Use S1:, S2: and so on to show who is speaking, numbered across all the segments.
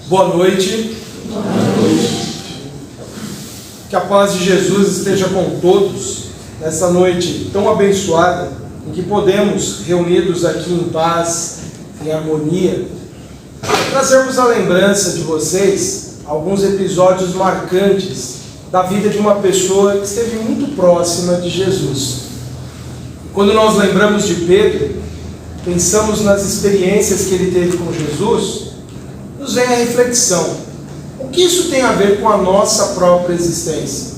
S1: Boa noite. Que a paz de Jesus esteja com todos nessa noite tão abençoada, em que podemos, reunidos aqui em paz, em harmonia, trazermos a lembrança de vocês alguns episódios marcantes da vida de uma pessoa que esteve muito próxima de Jesus. Quando nós lembramos de Pedro, pensamos nas experiências que ele teve com Jesus, nos vem a reflexão: o que isso tem a ver com a nossa própria existência?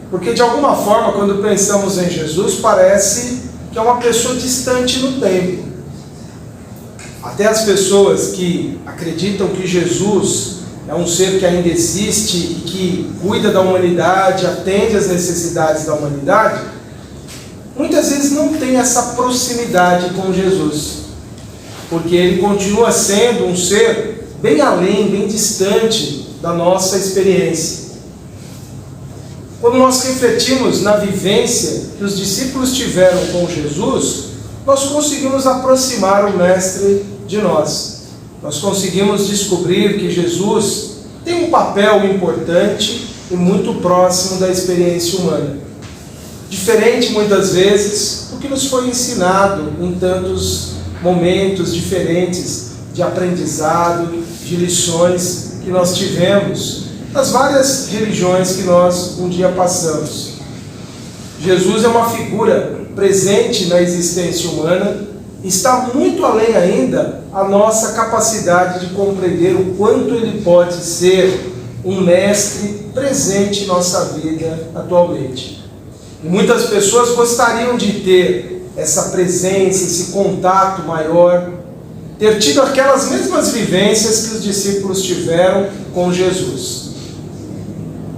S1: Porque de alguma forma, quando pensamos em Jesus, parece que é uma pessoa distante no tempo. Até as pessoas que acreditam que Jesus é um ser que ainda existe e que cuida da humanidade, atende às necessidades da humanidade, muitas vezes não tem essa proximidade com Jesus, porque ele continua sendo um ser bem além, bem distante da nossa experiência. Quando nós refletimos na vivência que os discípulos tiveram com Jesus, nós conseguimos aproximar o Mestre de nós. Nós conseguimos descobrir que Jesus tem um papel importante e muito próximo da experiência humana. Diferente, muitas vezes, do que nos foi ensinado em tantos momentos diferentes de aprendizado, de lições que nós tivemos nas várias religiões que nós um dia passamos. Jesus é uma figura presente na existência humana e está muito além ainda a nossa capacidade de compreender o quanto ele pode ser um mestre presente em nossa vida atualmente. E muitas pessoas gostariam de ter essa presença, esse contato maior, ter tido aquelas mesmas vivências que os discípulos tiveram com Jesus.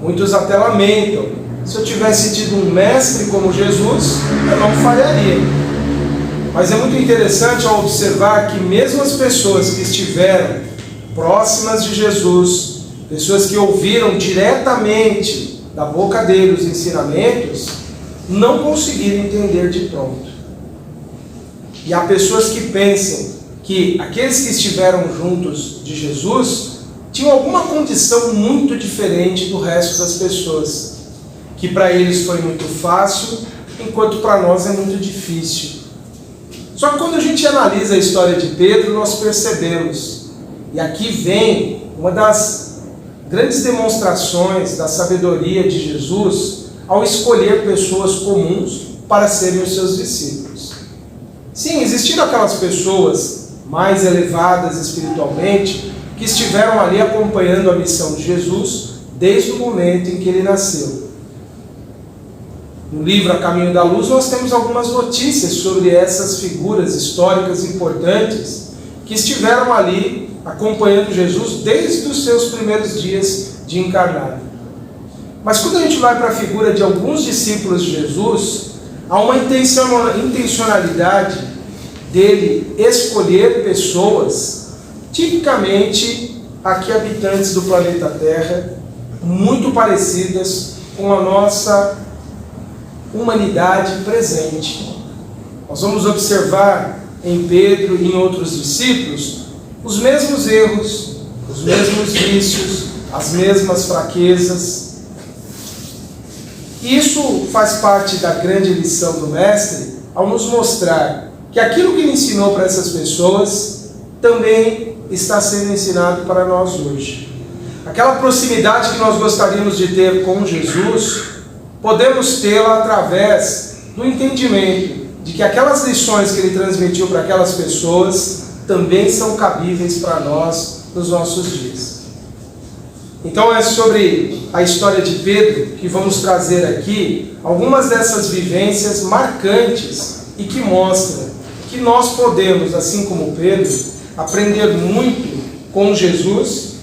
S1: Muitos até lamentam: se eu tivesse tido um mestre como Jesus, eu não falharia. Mas é muito interessante ao observar que mesmo as pessoas que estiveram próximas de Jesus, pessoas que ouviram diretamente da boca dele os ensinamentos, não conseguiram entender de pronto. E há pessoas que pensam que aqueles que estiveram juntos de Jesus tinham alguma condição muito diferente do resto das pessoas, que para eles foi muito fácil, enquanto para nós é muito difícil. Só que quando a gente analisa a história de Pedro, nós percebemos, e aqui vem uma das grandes demonstrações da sabedoria de Jesus ao escolher pessoas comuns para serem os seus discípulos. Sim, existiram aquelas pessoas mais elevadas espiritualmente que estiveram ali acompanhando a missão de Jesus desde o momento em que ele nasceu. No livro A Caminho da Luz nós temos algumas notícias sobre essas figuras históricas importantes que estiveram ali acompanhando Jesus desde os seus primeiros dias de encarnado. Mas quando a gente vai para a figura de alguns discípulos de Jesus, há uma intencionalidade dele escolher pessoas, tipicamente aqui habitantes do planeta Terra, muito parecidas com a nossa humanidade presente. Nós vamos observar em Pedro e em outros discípulos os mesmos erros, os mesmos vícios, as mesmas fraquezas. E isso faz parte da grande lição do Mestre ao nos mostrar que aquilo que ele ensinou para essas pessoas também está sendo ensinado para nós hoje. Aquela proximidade que nós gostaríamos de ter com Jesus, podemos tê-la através do entendimento de que aquelas lições que ele transmitiu para aquelas pessoas também são cabíveis para nós nos nossos dias. Então é sobre a história de Pedro que vamos trazer aqui algumas dessas vivências marcantes e que mostram que nós podemos, assim como Pedro, aprender muito com Jesus,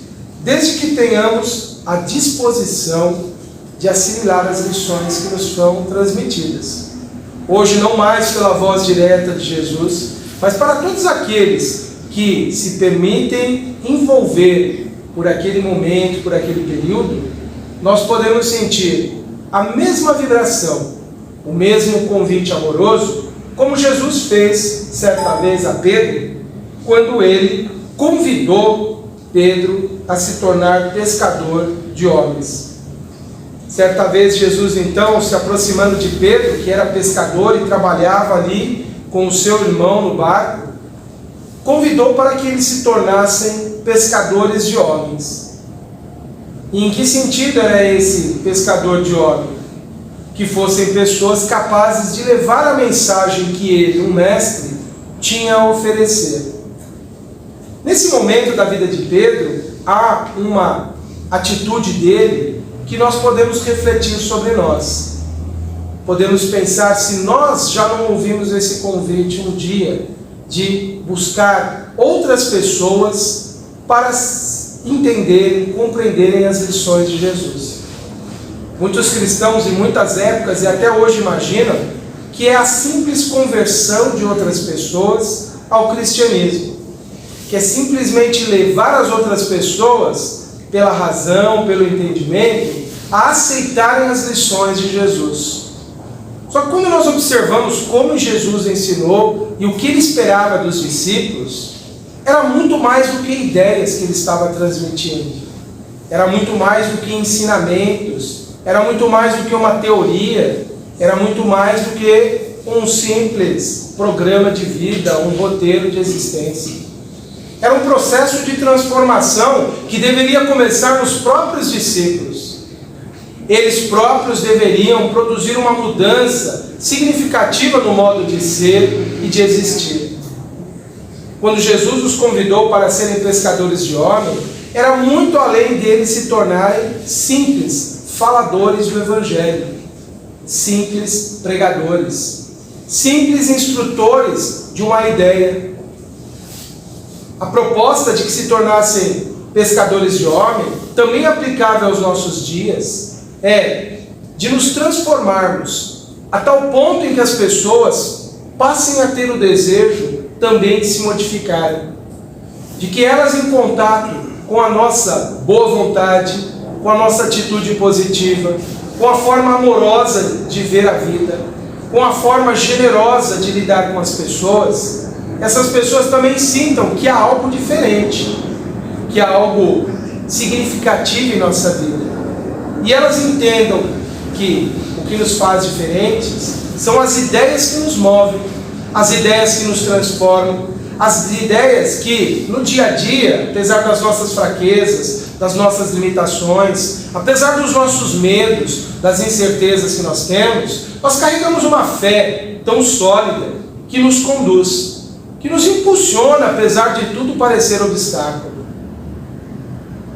S1: desde que tenhamos a disposição de assimilar as lições que nos são transmitidas. Hoje não mais pela voz direta de Jesus, mas para todos aqueles que se permitem envolver por aquele momento, por aquele período, nós podemos sentir a mesma vibração, o mesmo convite amoroso, como Jesus fez certa vez a Pedro, quando ele convidou Pedro a se tornar pescador de homens. Certa vez Jesus então, se aproximando de Pedro, que era pescador e trabalhava ali com o seu irmão no barco, convidou para que eles se tornassem pescadores de homens. E em que sentido era esse pescador de homens? Que fossem pessoas capazes de levar a mensagem que ele, um mestre, tinha a oferecer. Nesse momento da vida de Pedro, há uma atitude dele que nós podemos refletir sobre nós. Podemos pensar se nós já não ouvimos esse convite um dia de buscar outras pessoas para entenderem, compreenderem as lições de Jesus. Muitos cristãos em muitas épocas e até hoje imaginam que é a simples conversão de outras pessoas ao cristianismo, que é simplesmente levar as outras pessoas, pela razão, pelo entendimento, a aceitarem as lições de Jesus. Só que quando nós observamos como Jesus ensinou e o que ele esperava dos discípulos, era muito mais do que ideias que ele estava transmitindo, era muito mais do que ensinamentos, era muito mais do que uma teoria, era muito mais do que um simples programa de vida, um roteiro de existência. Era um processo de transformação que deveria começar nos próprios discípulos. Eles próprios deveriam produzir uma mudança significativa no modo de ser e de existir. Quando Jesus os convidou para serem pescadores de homens, era muito além deles se tornarem simples faladores do Evangelho, simples pregadores, simples instrutores de uma ideia. A proposta de que se tornassem pescadores de homem, também aplicável aos nossos dias, é de nos transformarmos a tal ponto em que as pessoas passem a ter o desejo também de se modificarem, de que elas, em contato com a nossa boa vontade, com a nossa atitude positiva, com a forma amorosa de ver a vida, com a forma generosa de lidar com as pessoas, essas pessoas também sintam que há algo diferente, que há algo significativo em nossa vida. E elas entendam que o que nos faz diferentes são as ideias que nos movem, as ideias que nos transformam, as ideias que no dia a dia, apesar das nossas fraquezas, das nossas limitações, apesar dos nossos medos, das incertezas que nós temos, nós carregamos uma fé tão sólida que nos conduz, que nos impulsiona, apesar de tudo parecer obstáculo.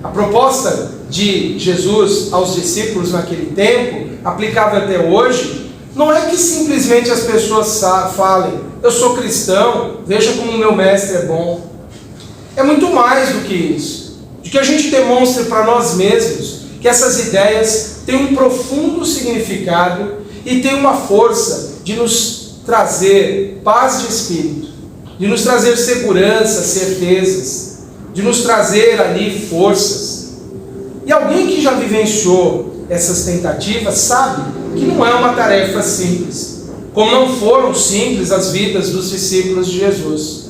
S1: A proposta de Jesus aos discípulos naquele tempo, aplicável até hoje, não é que simplesmente as pessoas falem: eu sou cristão, veja como o meu mestre é bom. É muito mais do que isso. De que a gente demonstre para nós mesmos que essas ideias têm um profundo significado e têm uma força de nos trazer paz de espírito, de nos trazer segurança, certezas, de nos trazer ali forças. E alguém que já vivenciou essas tentativas sabe que não é uma tarefa simples, como não foram simples as vidas dos discípulos de Jesus.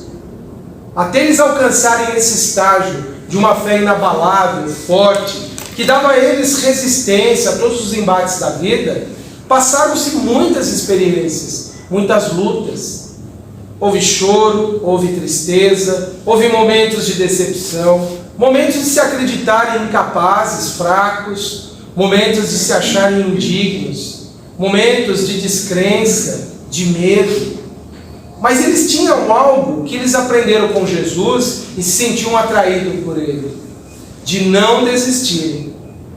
S1: Até eles alcançarem esse estágio de uma fé inabalável, forte, que dava a eles resistência a todos os embates da vida, passaram-se muitas experiências, muitas lutas. Houve choro, houve tristeza, houve momentos de decepção, momentos de se acreditarem incapazes, fracos, momentos de se acharem indignos, momentos de descrença, de medo. Mas eles tinham algo que eles aprenderam com Jesus e se sentiam atraídos por Ele. De não desistirem,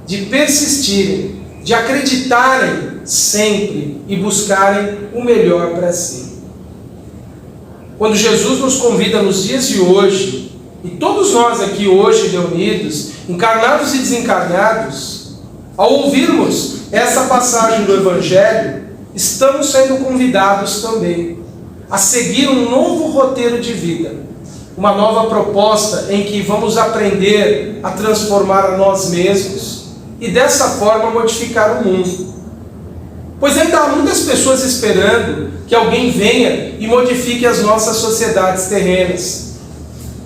S1: de persistirem, de acreditarem sempre e buscarem o melhor para si. Quando Jesus nos convida nos dias de hoje, e todos nós aqui hoje reunidos, encarnados e desencarnados, ao ouvirmos essa passagem do Evangelho, estamos sendo convidados também a seguir um novo roteiro de vida, uma nova proposta em que vamos aprender a transformar a nós mesmos e dessa forma modificar o mundo. Pois ainda há muitas pessoas esperando que alguém venha e modifique as nossas sociedades terrenas.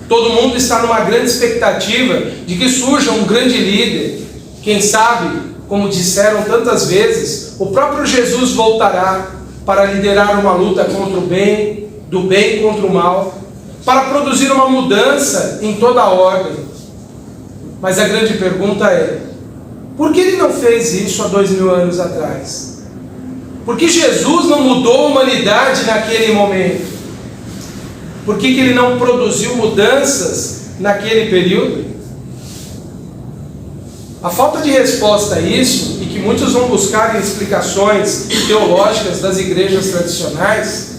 S1: Todo mundo está numa grande expectativa de que surja um grande líder. Quem sabe, como disseram tantas vezes, o próprio Jesus voltará para liderar uma luta contra o bem, do bem contra o mal, para produzir uma mudança em toda a ordem. Mas a grande pergunta é: por que ele não fez isso há 2000 anos atrás? Por que Jesus não mudou a humanidade naquele momento? Por que ele não produziu mudanças naquele período? A falta de resposta a isso, e que muitos vão buscar em explicações teológicas das igrejas tradicionais,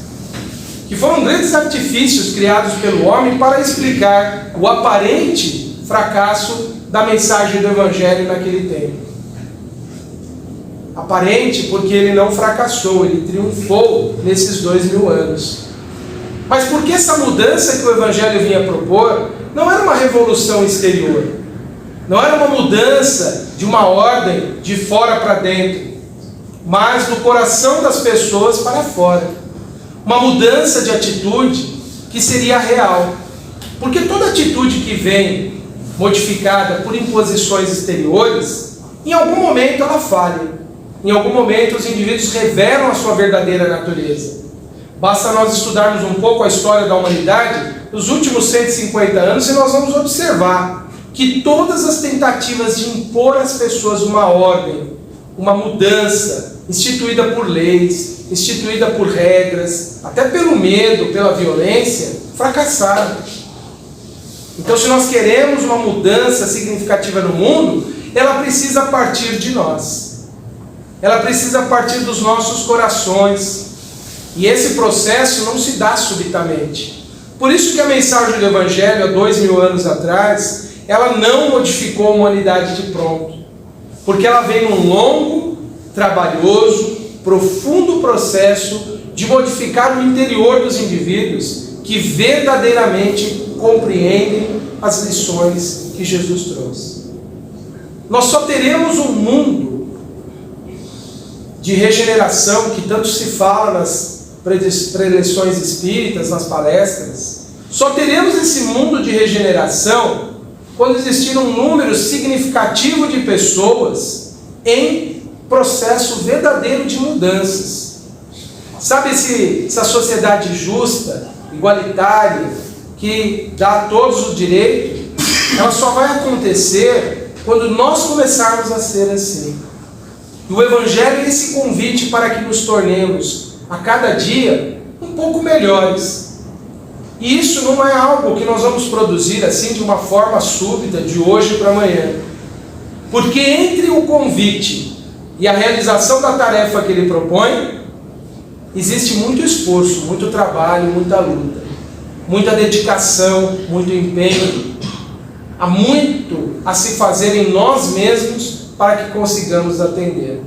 S1: que foram grandes artifícios criados pelo homem para explicar o aparente fracasso da mensagem do Evangelho naquele tempo. Aparente porque ele não fracassou, ele triunfou nesses 2000 anos. Mas por que essa mudança que o Evangelho vinha propor não era uma revolução exterior? Não era uma mudança de uma ordem de fora para dentro, mas do coração das pessoas para fora. Uma mudança de atitude que seria real. Porque toda atitude que vem modificada por imposições exteriores, em algum momento ela falha. Em algum momento os indivíduos revelam a sua verdadeira natureza. Basta nós estudarmos um pouco a história da humanidade nos últimos 150 anos e nós vamos observar que todas as tentativas de impor às pessoas uma ordem, uma mudança, instituída por leis, instituída por regras, até pelo medo, pela violência, fracassaram. Então, se nós queremos uma mudança significativa no mundo, ela precisa partir de nós. Ela precisa partir dos nossos corações. E esse processo não se dá subitamente. Por isso que a mensagem do Evangelho, há 2000 anos atrás, ela não modificou a humanidade de pronto. Porque ela vem num longo, trabalhoso, profundo processo de modificar o interior dos indivíduos que verdadeiramente compreendem as lições que Jesus trouxe. Nós só teremos um mundo de regeneração que tanto se fala nas preleções espíritas, nas palestras. Só teremos esse mundo de regeneração quando existir um número significativo de pessoas em processo verdadeiro de mudanças. Sabe essa sociedade justa, igualitária, que dá a todos o direito? Ela só vai acontecer quando nós começarmos a ser assim. E o Evangelho é esse convite para que nos tornemos, a cada dia, um pouco melhores. E isso não é algo que nós vamos produzir assim de uma forma súbita, de hoje para amanhã. Porque entre o convite e a realização da tarefa que ele propõe, existe muito esforço, muito trabalho, muita luta, muita dedicação, muito empenho. Há muito a se fazer em nós mesmos para que consigamos atender.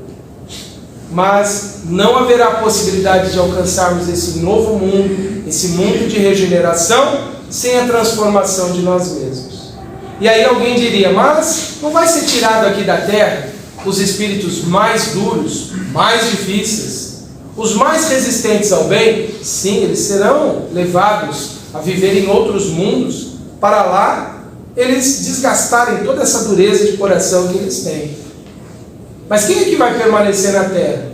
S1: Mas não haverá possibilidade de alcançarmos esse novo mundo, esse mundo de regeneração, sem a transformação de nós mesmos. E aí alguém diria, mas não vai ser tirado aqui da terra os espíritos mais duros, mais difíceis, os mais resistentes ao bem? Sim, eles serão levados a viver em outros mundos, para lá eles desgastarem toda essa dureza de coração que eles têm. Mas quem é que vai permanecer na terra?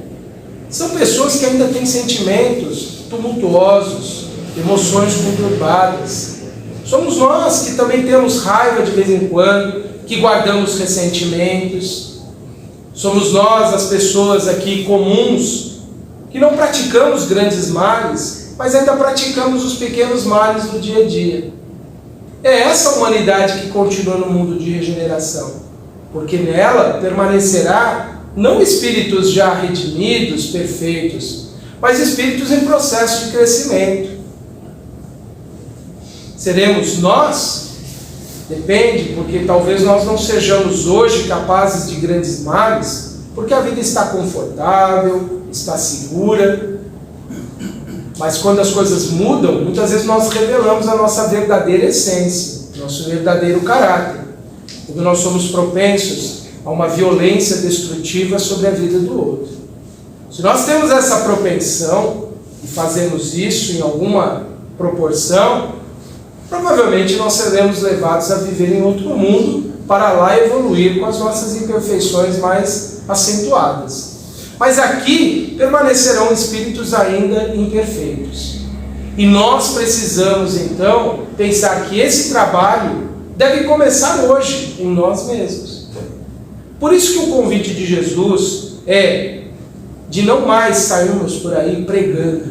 S1: São pessoas que ainda têm sentimentos tumultuosos, emoções conturbadas. Somos nós que também temos raiva de vez em quando, que guardamos ressentimentos. Somos nós, as pessoas aqui comuns, que não praticamos grandes males, mas ainda praticamos os pequenos males do dia a dia. É essa humanidade que continua no mundo de regeneração, porque nela permanecerá não espíritos já redimidos, perfeitos, mas espíritos em processo de crescimento. Seremos nós? Depende, porque talvez nós não sejamos hoje capazes de grandes males, porque a vida está confortável, está segura. Mas quando as coisas mudam, muitas vezes nós revelamos a nossa verdadeira essência, nosso verdadeiro caráter. Quando nós somos propensos a uma violência destrutiva sobre a vida do outro. Se nós temos essa propensão e fazemos isso em alguma proporção, provavelmente nós seremos levados a viver em outro mundo para lá evoluir com as nossas imperfeições mais acentuadas. Mas aqui permanecerão espíritos ainda imperfeitos. E nós precisamos então pensar que esse trabalho deve começar hoje em nós mesmos. Por isso que o convite de Jesus é de não mais sairmos por aí pregando,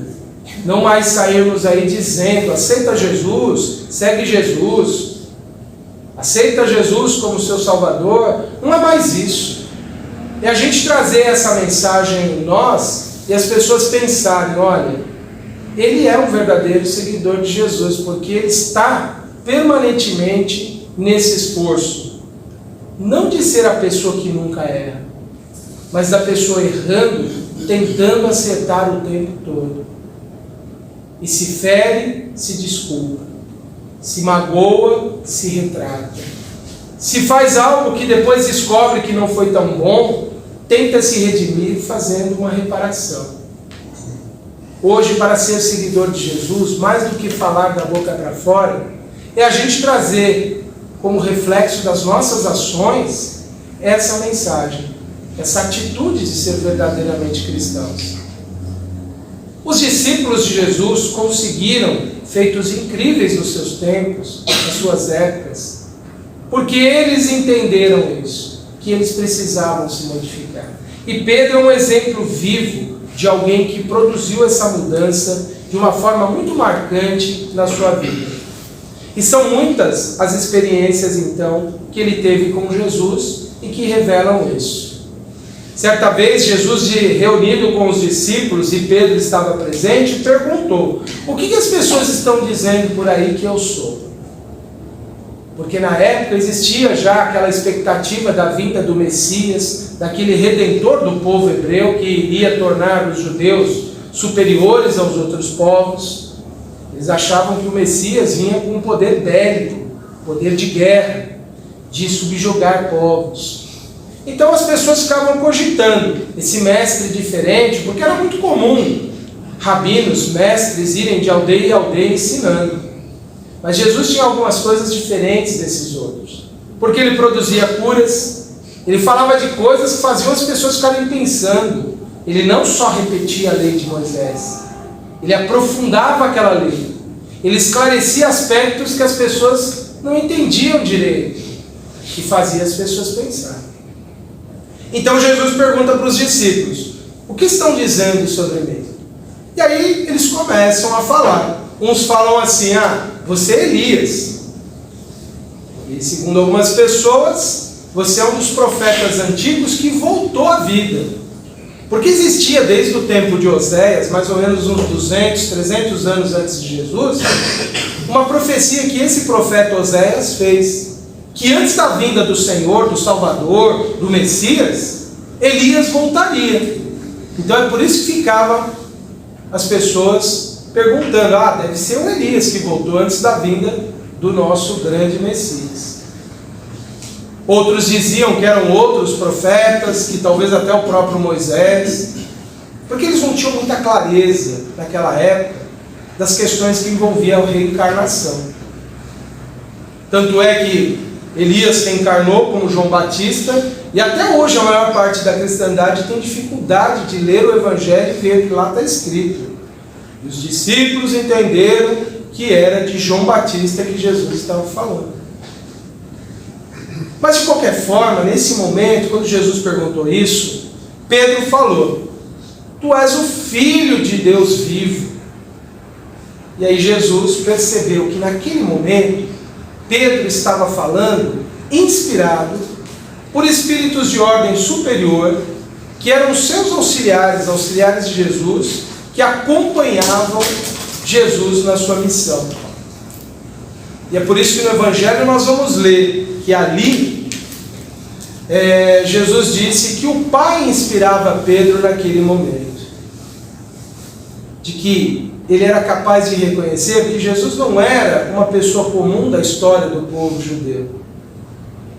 S1: não mais sairmos aí dizendo: aceita Jesus, segue Jesus, aceita Jesus como seu Salvador. Não é mais isso. É a gente trazer essa mensagem em nós e as pessoas pensarem: olha, ele é um verdadeiro seguidor de Jesus, porque ele está permanentemente nesse esforço, não de ser a pessoa que nunca erra, mas da pessoa errando, tentando acertar o tempo todo. E se fere, se desculpa. Se magoa, se retrata. Se faz algo que depois descobre que não foi tão bom, tenta se redimir fazendo uma reparação. Hoje, para ser seguidor de Jesus, mais do que falar da boca para fora, é a gente trazer como reflexo das nossas ações essa mensagem, essa atitude de ser verdadeiramente cristãos. Os discípulos de Jesus conseguiram feitos incríveis nos seus tempos, nas suas épocas, porque eles entenderam isso, que eles precisavam se modificar. E Pedro é um exemplo vivo de alguém que produziu essa mudança de uma forma muito marcante na sua vida. E são muitas as experiências, então, que ele teve com Jesus e que revelam isso. Certa vez, Jesus, reunido com os discípulos, e Pedro estava presente, perguntou: o que as pessoas estão dizendo por aí que eu sou? Porque na época existia já aquela expectativa da vinda do Messias, daquele redentor do povo hebreu que iria tornar os judeus superiores aos outros povos. Eles achavam que o Messias vinha com um poder bélico, poder de guerra, de subjugar povos. Então as pessoas ficavam cogitando esse mestre diferente, porque era muito comum rabinos, mestres, irem de aldeia em aldeia ensinando. Mas Jesus tinha algumas coisas diferentes desses outros, porque ele produzia curas, ele falava de coisas que faziam as pessoas ficarem pensando. Ele não só repetia a lei de Moisés, ele aprofundava aquela lei, ele esclarecia aspectos que as pessoas não entendiam direito, e fazia as pessoas pensar. Então Jesus pergunta para os discípulos: o que estão dizendo sobre mim? E aí eles começam a falar. Uns falam assim: você é Elias. E segundo algumas pessoas, você é um dos profetas antigos que voltou à vida. Porque existia desde o tempo de Oséias, mais ou menos uns 200, 300 anos antes de Jesus, uma profecia que esse profeta Oséias fez, que antes da vinda do Senhor, do Salvador, do Messias, Elias voltaria. Então é por isso que ficavam as pessoas perguntando: deve ser o Elias que voltou antes da vinda do nosso grande Messias. Outros diziam que eram outros profetas, que talvez até o próprio Moisés, porque eles não tinham muita clareza naquela época das questões que envolviam a reencarnação. Tanto é que Elias reencarnou como João Batista, e até hoje a maior parte da cristandade tem dificuldade de ler o Evangelho e ver o que lá está escrito. E os discípulos entenderam que era de João Batista que Jesus estava falando. Mas de qualquer forma, nesse momento, quando Jesus perguntou isso, Pedro falou: tu és o Filho de Deus vivo. E aí Jesus percebeu que naquele momento, Pedro estava falando inspirado por espíritos de ordem superior, que eram seus auxiliares, auxiliares de Jesus, que acompanhavam Jesus na sua missão. E é por isso que no Evangelho nós vamos ler que ali Jesus disse que o Pai inspirava Pedro naquele momento, de que ele era capaz de reconhecer que Jesus não era uma pessoa comum da história do povo judeu.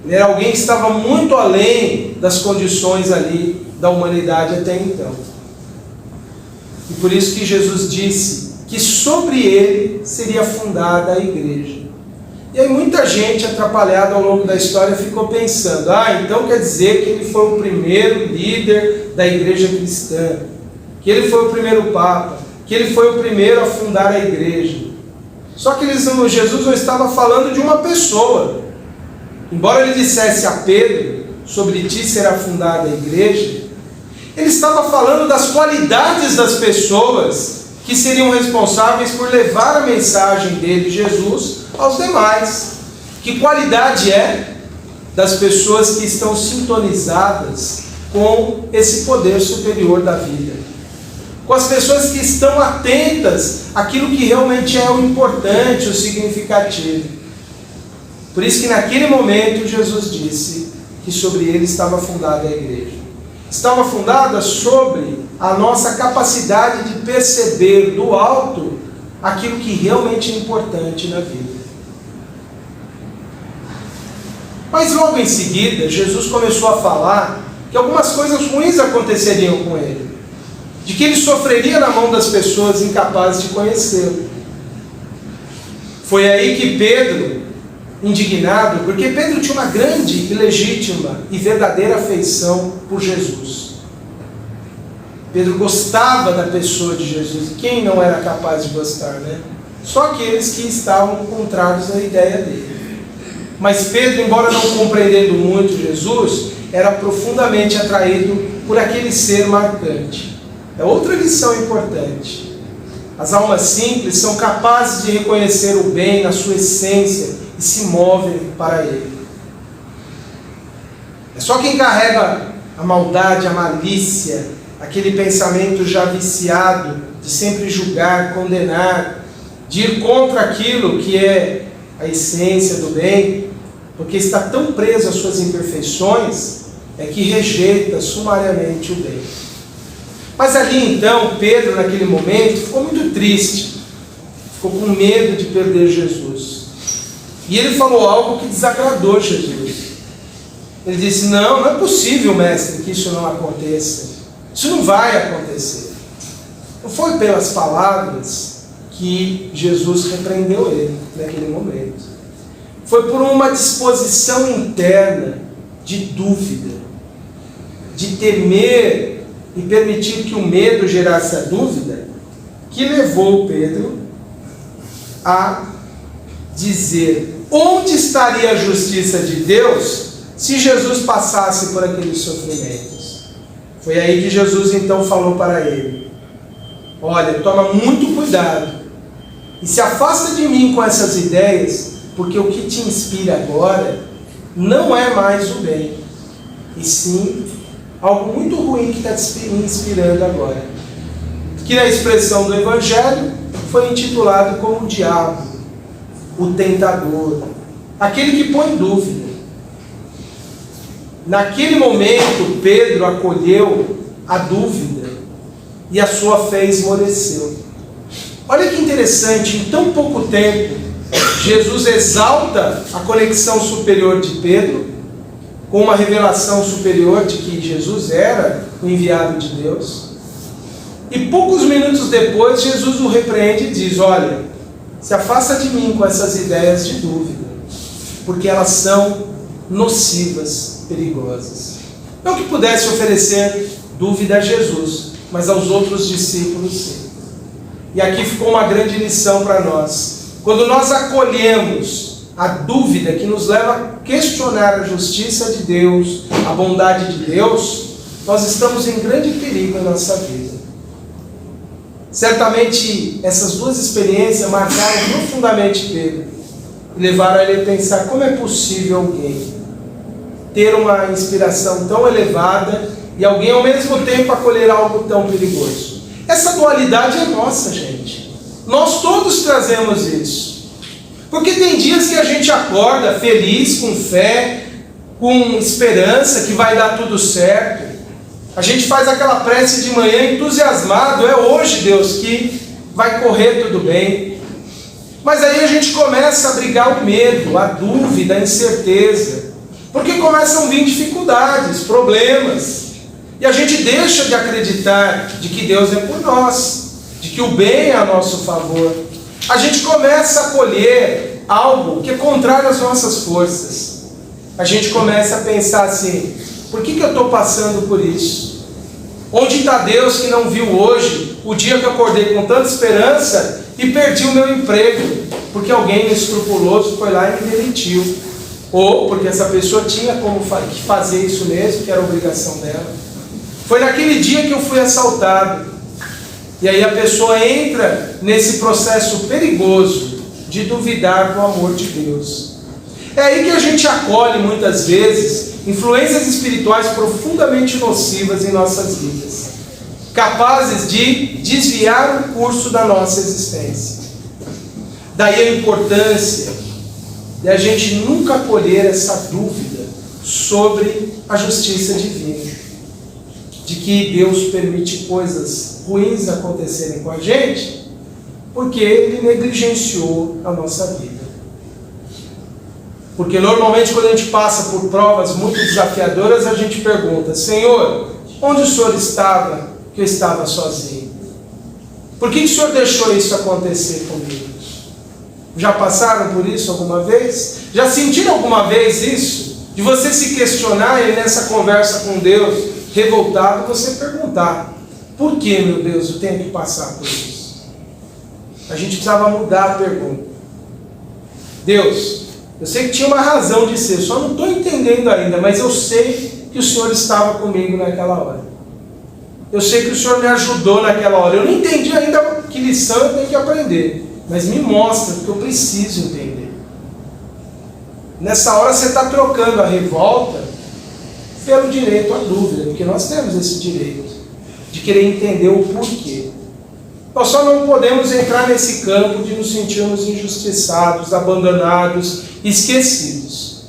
S1: Ele era alguém que estava muito além das condições ali da humanidade até então. E por isso que Jesus disse que sobre ele seria fundada a igreja. E aí muita gente atrapalhada ao longo da história ficou pensando, então quer dizer que ele foi o primeiro líder da igreja cristã, que ele foi o primeiro papa, que ele foi o primeiro a fundar a igreja. Só que Jesus não estava falando de uma pessoa. Embora ele dissesse a Pedro, sobre ti será fundada a igreja, ele estava falando das qualidades das pessoas que seriam responsáveis por levar a mensagem dele, Jesus, aos demais. Que qualidade é das pessoas que estão sintonizadas com esse poder superior da vida? Com as pessoas que estão atentas àquilo que realmente é o importante, o significativo. Por isso que naquele momento Jesus disse que sobre ele estava fundada a igreja. Estava fundada sobre a nossa capacidade de perceber do alto aquilo que realmente é importante na vida. Mas logo em seguida, Jesus começou a falar que algumas coisas ruins aconteceriam com ele. De que ele sofreria na mão das pessoas incapazes de conhecê-lo. Foi aí que Pedro, indignado, porque Pedro tinha uma grande e legítima e verdadeira afeição por Jesus. Pedro gostava da pessoa de Jesus. Quem não era capaz de gostar, né? Só aqueles que estavam contrários à ideia dele. Mas Pedro, embora não compreendendo muito Jesus, era profundamente atraído por aquele ser marcante. É outra lição importante. As almas simples são capazes de reconhecer o bem na sua essência e se movem para ele. É só quem carrega a maldade, a malícia, aquele pensamento já viciado de sempre julgar, condenar, de ir contra aquilo que é a essência do bem, porque está tão preso às suas imperfeições, é que rejeita sumariamente o bem. Mas ali então, Pedro naquele momento ficou muito triste, ficou com medo de perder Jesus. E ele falou algo que desagradou Jesus. Ele disse, não é possível, mestre, que isso não aconteça. Isso não vai acontecer. Não foi pelas palavras que Jesus repreendeu ele naquele momento. Foi por uma disposição interna de dúvida, de temer e permitir que o medo gerasse a dúvida, que levou Pedro a dizer, onde estaria a justiça de Deus se Jesus passasse por aqueles sofrimentos? Foi aí que Jesus então falou para ele, olha, toma muito cuidado e se afasta de mim com essas ideias, porque o que te inspira agora não é mais o bem, e sim algo muito ruim que está te inspirando agora. Que na expressão do Evangelho foi intitulado como o diabo, o tentador, aquele que põe dúvida. Naquele momento, Pedro acolheu a dúvida e a sua fé esmoreceu. Olha que interessante, em tão pouco tempo, Jesus exalta a conexão superior de Pedro, com uma revelação superior de que Jesus era o enviado de Deus. E poucos minutos depois, Jesus o repreende e diz, olha, se afasta de mim com essas ideias de dúvida, porque elas são nocivas, perigosas. Não que pudesse oferecer dúvida a Jesus, mas aos outros discípulos sim. E aqui ficou uma grande lição para nós. Quando nós acolhemos a dúvida que nos leva a questionar a justiça de Deus, a bondade de Deus, nós estamos em grande perigo na nossa vida. Certamente essas duas experiências marcaram profundamente Pedro e levaram ele a pensar como é possível alguém ter uma inspiração tão elevada e alguém ao mesmo tempo acolher algo tão perigoso. Essa dualidade é nossa, gente. Nós todos trazemos isso. Porque tem dias que a gente acorda feliz, com fé, com esperança que vai dar tudo certo. A gente faz aquela prece de manhã entusiasmado, é hoje, Deus, que vai correr tudo bem. Mas aí a gente começa a brigar o medo, a dúvida, a incerteza. Porque começam a vir dificuldades, problemas. E a gente deixa de acreditar de que Deus é por nós, de que o bem é a nosso favor. A gente começa a colher algo que é contrário às nossas forças, a gente começa a pensar assim: por que eu estou passando por isso? Onde está Deus que não viu hoje o dia que eu acordei com tanta esperança e perdi o meu emprego, porque alguém inescrupuloso foi lá e me demitiu, ou porque essa pessoa tinha como fazer isso mesmo, que era obrigação dela. Foi naquele dia que eu fui assaltado. E aí a pessoa entra nesse processo perigoso de duvidar do amor de Deus. É aí que a gente acolhe muitas vezes influências espirituais profundamente nocivas em nossas vidas, capazes de desviar o curso da nossa existência. Daí a importância de a gente nunca acolher essa dúvida sobre a justiça divina, de que Deus permite coisas ruins acontecerem com a gente, porque Ele negligenciou a nossa vida. Porque normalmente quando a gente passa por provas muito desafiadoras, a gente pergunta: Senhor, onde o Senhor estava que eu estava sozinho? Por que o Senhor deixou isso acontecer comigo? Já passaram por isso alguma vez? Já sentiram alguma vez isso? De você se questionar e nessa conversa com Deus, revoltado, você perguntar: por que, meu Deus, eu tenho que passar por isso? A gente precisava mudar a pergunta. Deus, eu sei que tinha uma razão de ser, só não estou entendendo ainda, mas eu sei que o Senhor estava comigo naquela hora. Eu sei que o Senhor me ajudou naquela hora. Eu não entendi ainda que lição eu tenho que aprender, mas me mostra, porque eu preciso entender. Nessa hora você está trocando a revolta pelo direito à dúvida, porque nós temos esse direito de querer entender o porquê. Nós só não podemos entrar nesse campo de nos sentirmos injustiçados, abandonados, esquecidos.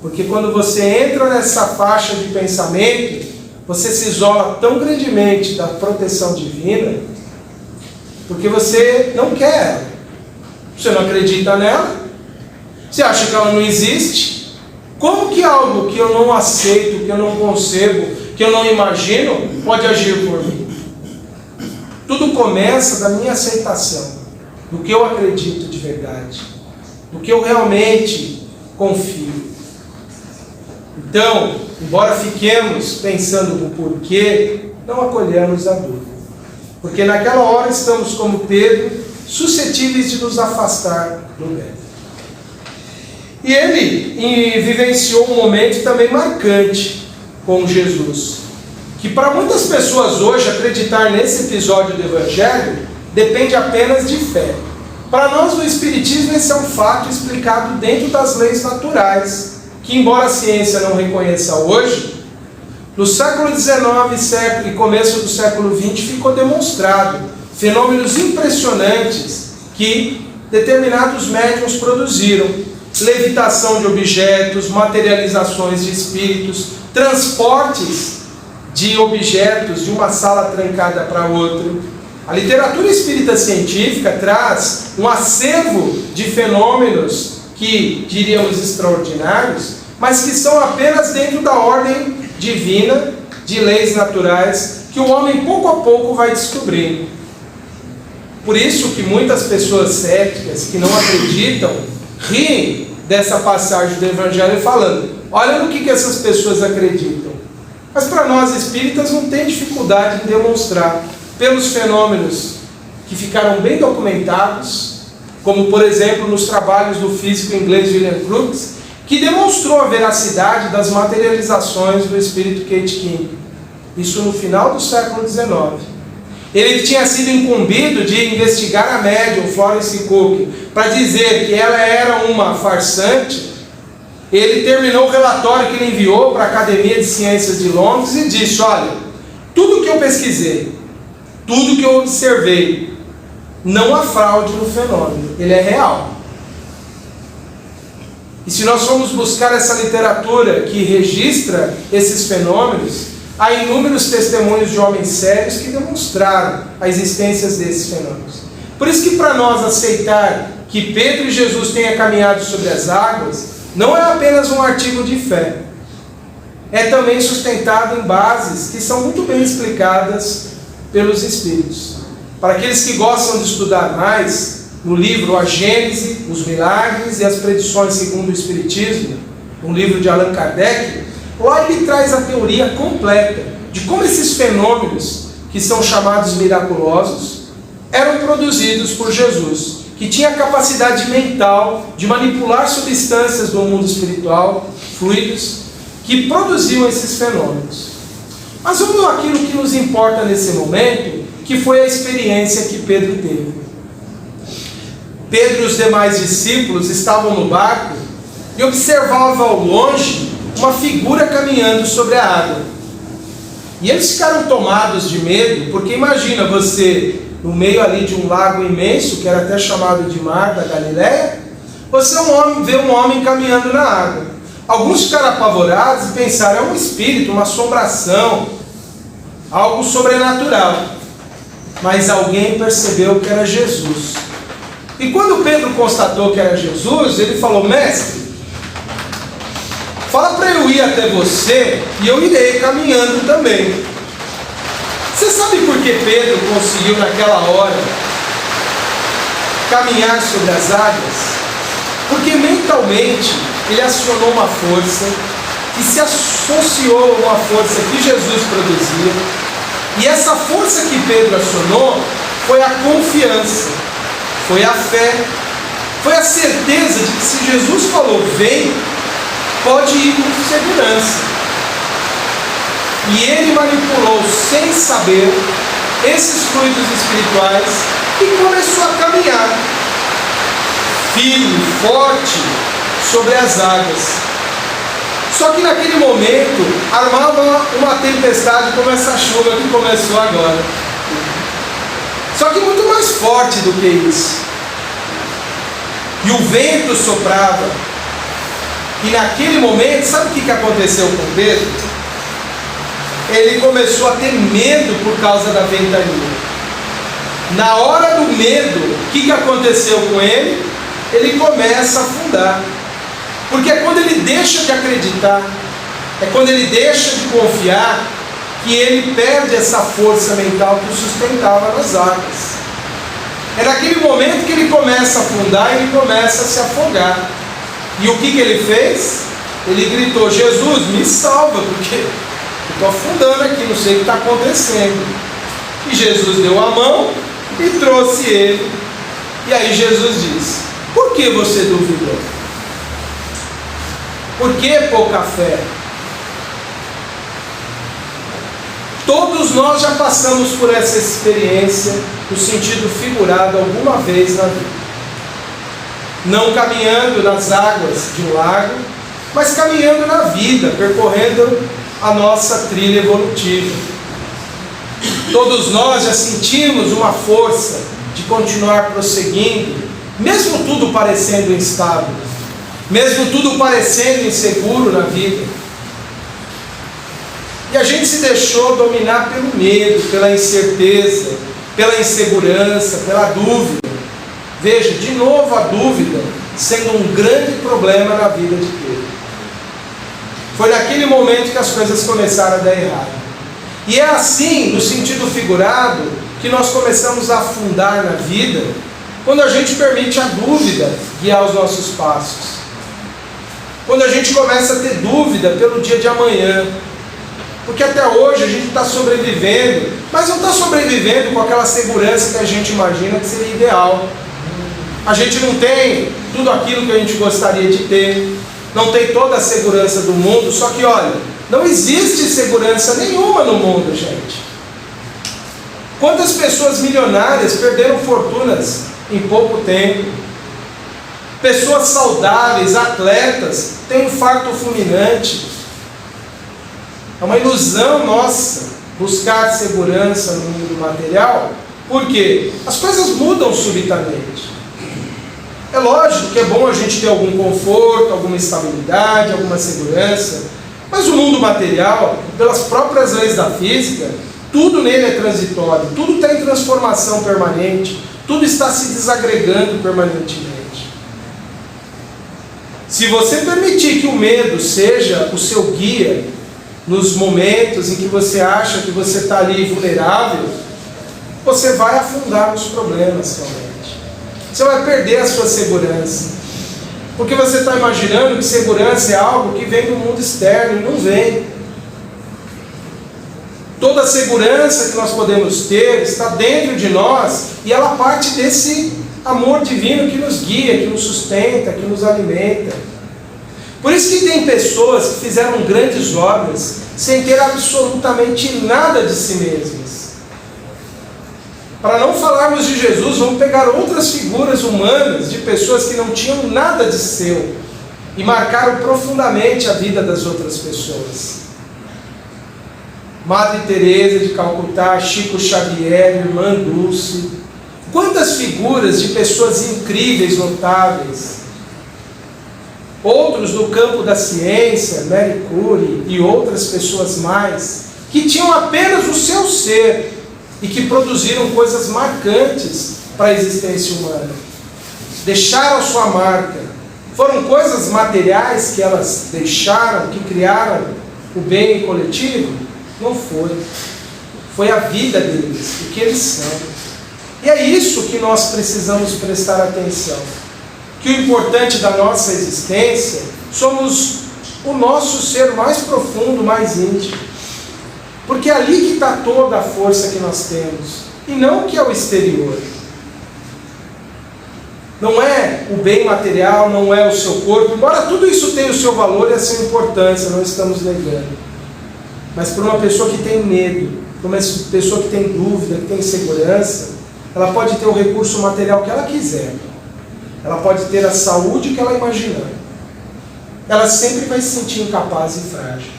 S1: Porque quando você entra nessa faixa de pensamento, você se isola tão grandemente da proteção divina, porque você não quer ela. Você não acredita nela, você acha que ela não existe. Como que algo que eu não aceito, que eu não concebo, que eu não imagino, pode agir por mim? Tudo começa da minha aceitação, do que eu acredito de verdade, do que eu realmente confio. Então, embora fiquemos pensando no porquê, não acolhemos a dúvida. Porque naquela hora estamos, como Pedro, suscetíveis de nos afastar do bem. E ele vivenciou um momento também marcante com Jesus, que para muitas pessoas hoje acreditar nesse episódio do Evangelho depende apenas de fé. Para nós no Espiritismo esse é um fato explicado dentro das leis naturais, que embora a ciência não reconheça hoje, no século XIX e começo do século XX ficou demonstrado fenômenos impressionantes que determinados médiuns produziram: levitação de objetos, materializações de espíritos, transportes de objetos de uma sala trancada para outra. A literatura espírita científica traz um acervo de fenômenos que diríamos extraordinários, mas que são apenas dentro da ordem divina, de leis naturais, que o homem pouco a pouco vai descobrindo. Por isso que muitas pessoas céticas, que não acreditam, riem dessa passagem do Evangelho falando: olha no que essas pessoas acreditam. Mas para nós espíritas não tem dificuldade em demonstrar, pelos fenômenos que ficaram bem documentados, como por exemplo nos trabalhos do físico inglês William Crookes, que demonstrou a veracidade das materializações do espírito Kate King. Isso no final do século XIX. Ele tinha sido incumbido de investigar a médium Florence Cook para dizer que ela era uma farsante. Ele terminou o relatório que ele enviou para a Academia de Ciências de Londres e disse: olha, tudo que eu pesquisei, tudo que eu observei, não há fraude no fenômeno, ele é real. E se nós formos buscar essa literatura que registra esses fenômenos, há inúmeros testemunhos de homens sérios que demonstraram a existência desses fenômenos. Por isso que para nós aceitar que Pedro e Jesus tenham caminhado sobre as águas, não é apenas um artigo de fé, é também sustentado em bases que são muito bem explicadas pelos Espíritos. Para aqueles que gostam de estudar mais, no livro A Gênese, os Milagres e as Predições segundo o Espiritismo, um livro de Allan Kardec, lá ele traz a teoria completa de como esses fenômenos, que são chamados miraculosos, eram produzidos por Jesus, que tinha a capacidade mental de manipular substâncias do mundo espiritual, fluidos, que produziam esses fenômenos. Mas vamos àquilo que nos importa nesse momento, que foi a experiência que Pedro teve. Pedro e os demais discípulos estavam no barco e observavam ao longe uma figura caminhando sobre a água. E eles ficaram tomados de medo, porque imagina você no meio ali de um lago imenso, que era até chamado de Mar da Galileia, você vê um homem caminhando na água. Alguns ficaram apavorados e pensaram, é um espírito, uma assombração, algo sobrenatural. Mas alguém percebeu que era Jesus. E quando Pedro constatou que era Jesus, ele falou, mestre, fala para eu ir até você e eu irei caminhando também. Você sabe por que Pedro conseguiu naquela hora caminhar sobre as águas? Porque mentalmente ele acionou uma força que se associou a uma força que Jesus produzia. E essa força que Pedro acionou foi a confiança, foi a fé, foi a certeza de que se Jesus falou, vem, pode ir com segurança. E ele manipulou, sem saber, esses fluidos espirituais e começou a caminhar, firme, forte, sobre as águas. Só que naquele momento, armava uma tempestade como essa chuva que começou agora. Só que muito mais forte do que isso. E o vento soprava. E naquele momento, sabe o que aconteceu com Pedro? Ele começou a ter medo por causa da ventania. Na hora do medo, o que aconteceu com ele? Ele começa a afundar. Porque é quando ele deixa de acreditar, é quando ele deixa de confiar, que ele perde essa força mental que o sustentava nas águas. É naquele momento que ele começa a afundar e ele começa a se afogar. E o que ele fez? Ele gritou, Jesus, me salva, porque eu estou afundando aqui, não sei o que está acontecendo. E Jesus deu a mão e trouxe ele. E aí Jesus disse, por que você duvidou? Por que pouca fé? Todos nós já passamos por essa experiência, no sentido figurado, alguma vez na vida. Não caminhando nas águas de um lago, mas caminhando na vida, percorrendo a nossa trilha evolutiva. Todos nós já sentimos uma força de continuar prosseguindo, mesmo tudo parecendo instável, mesmo tudo parecendo inseguro na vida. E a gente se deixou dominar pelo medo, pela incerteza, pela insegurança, pela dúvida. Veja, de novo a dúvida sendo um grande problema na vida de Pedro. Foi naquele momento que as coisas começaram a dar errado. E é assim, no sentido figurado, que nós começamos a afundar na vida, quando a gente permite a dúvida guiar os nossos passos. Quando a gente começa a ter dúvida pelo dia de amanhã. Porque até hoje a gente está sobrevivendo, mas não está sobrevivendo com aquela segurança que a gente imagina que seria ideal. A gente não tem tudo aquilo que a gente gostaria de ter, não tem toda a segurança do mundo, só que olha, não existe segurança nenhuma no mundo, gente. Quantas pessoas milionárias perderam fortunas em pouco tempo? Pessoas saudáveis, atletas, têm um infarto fulminante. É uma ilusão nossa buscar segurança no mundo material, porque as coisas mudam subitamente. É lógico que é bom a gente ter algum conforto, alguma estabilidade, alguma segurança, mas o mundo material, pelas próprias leis da física, tudo nele é transitório, tudo está em transformação permanente, tudo está se desagregando permanentemente. Se você permitir que o medo seja o seu guia nos momentos em que você acha que você está ali vulnerável, você vai afundar nos problemas realmente. você vai perder a sua segurança. Porque você está imaginando que segurança é algo que vem do mundo externo, e não vem. Toda a segurança que nós podemos ter está dentro de nós, e ela parte desse amor divino que nos guia, que nos sustenta, que nos alimenta. Por isso que tem pessoas que fizeram grandes obras sem ter absolutamente nada de si mesmas. Para não falarmos de Jesus, vamos pegar outras figuras humanas de pessoas que não tinham nada de seu e marcaram profundamente a vida das outras pessoas. Madre Teresa de Calcutá, Chico Xavier, Irmã Dulce. Quantas figuras de pessoas incríveis, notáveis. Outros do campo da ciência, Marie Curie e outras pessoas mais, que tinham apenas o seu ser e que produziram coisas marcantes para a existência humana. Deixaram sua marca. Foram coisas materiais que elas deixaram, que criaram o bem coletivo? Não foi. Foi a vida deles, o que eles são. E é isso que nós precisamos prestar atenção. Que o importante da nossa existência somos o nosso ser mais profundo, mais íntimo. Porque é ali que está toda a força que nós temos. E não o que é o exterior. Não é o bem material, não é o seu corpo. Embora tudo isso tenha o seu valor e a sua importância, não estamos negando. Mas para uma pessoa que tem medo, para uma pessoa que tem dúvida, que tem insegurança, ela pode ter o recurso material que ela quiser. Ela pode ter a saúde que ela imaginar. Ela sempre vai se sentir incapaz e frágil.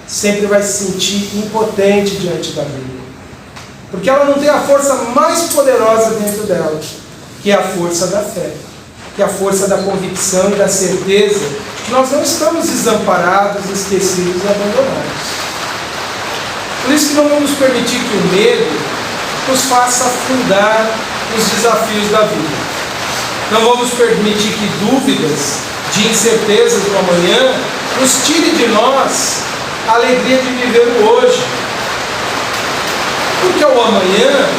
S1: Sempre vai se sentir impotente diante da vida. Porque ela não tem a força mais poderosa dentro dela, que é a força da fé, que é a força da convicção e da certeza que nós não estamos desamparados, esquecidos e abandonados. Por isso que não vamos permitir que o medo nos faça afundar nos desafios da vida. Não vamos permitir que dúvidas, de incertezas do amanhã, nos tire de nós a alegria de viver o hoje. Porque o amanhã,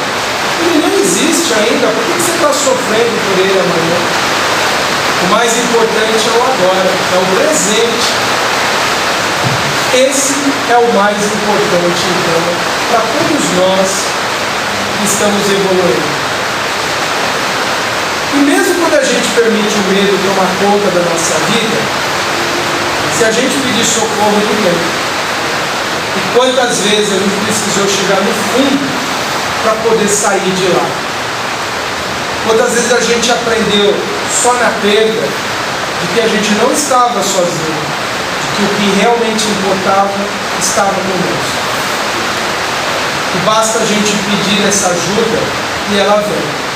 S1: ele não existe ainda. Por que você está sofrendo por ele amanhã? O mais importante é o agora, é o presente. Esse é o mais importante, então, para todos nós que estamos evoluindo. E mesmo quando a gente permite o medo tomar conta da nossa vida, se a gente pedir socorro, não tem. E quantas vezes a gente precisou chegar no fundo para poder sair de lá? Quantas vezes a gente aprendeu só na perda de que a gente não estava sozinho, de que o que realmente importava estava conosco. E basta a gente pedir essa ajuda e ela vem.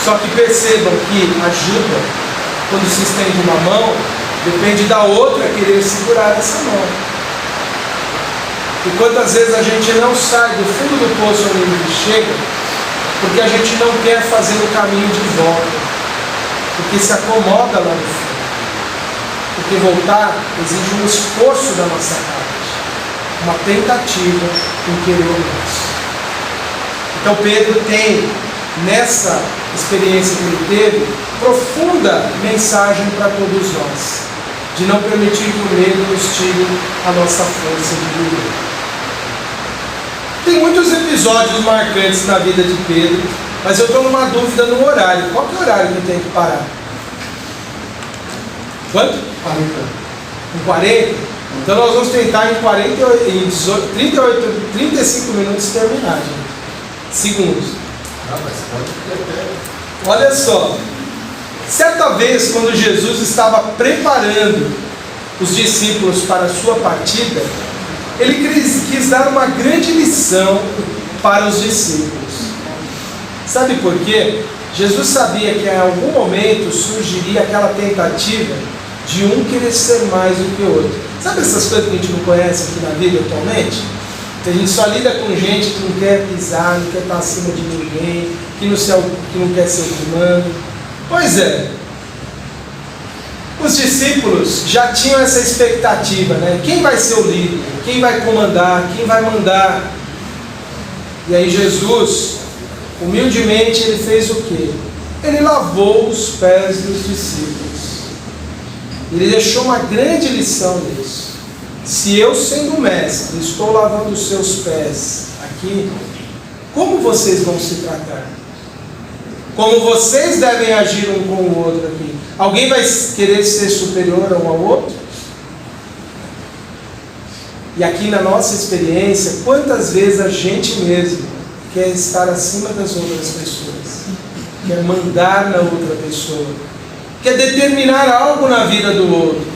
S1: Só que percebam que ajuda, quando se estende uma mão, depende da outra querer segurar essa mão. E quantas vezes a gente não sai do fundo do poço onde ele chega, porque a gente não quer fazer o caminho de volta, porque se acomoda lá no fundo. Porque voltar exige um esforço da nossa parte, uma tentativa em querer o nosso. Então Pedro tem, nessa experiência que ele teve, profunda mensagem para todos nós, de não permitir que o medo nos tire a nossa força de viver. Tem muitos episódios marcantes na vida de Pedro, mas eu estou numa dúvida no horário. Qual que é o horário que eu tenho que parar? Quanto? 40. Com 40? Então nós vamos tentar em 35 minutos terminar, gente. Segundos. Olha só, certa vez quando Jesus estava preparando os discípulos para a sua partida, ele quis dar uma grande lição para os discípulos. Sabe por quê? Jesus sabia que em algum momento surgiria aquela tentativa de um querer ser mais do que o outro. Sabe essas coisas que a gente não conhece aqui na vida atualmente? A gente só lida com gente que não quer pisar, não quer estar acima de ninguém, que não quer ser o comando. Pois é, os discípulos já tinham essa expectativa, né? Quem vai ser o líder? Quem vai comandar? Quem vai mandar? E aí Jesus, humildemente, ele fez o quê? ele lavou os pés dos discípulos. Ele deixou uma grande lição nisso. Se eu, sendo mestre, estou lavando os seus pés aqui, como vocês vão se tratar? Como vocês devem agir um com o outro aqui? Alguém vai querer ser superior um ao outro? E aqui na nossa experiência, quantas vezes a gente mesmo quer estar acima das outras pessoas, quer mandar na outra pessoa, quer determinar algo na vida do outro.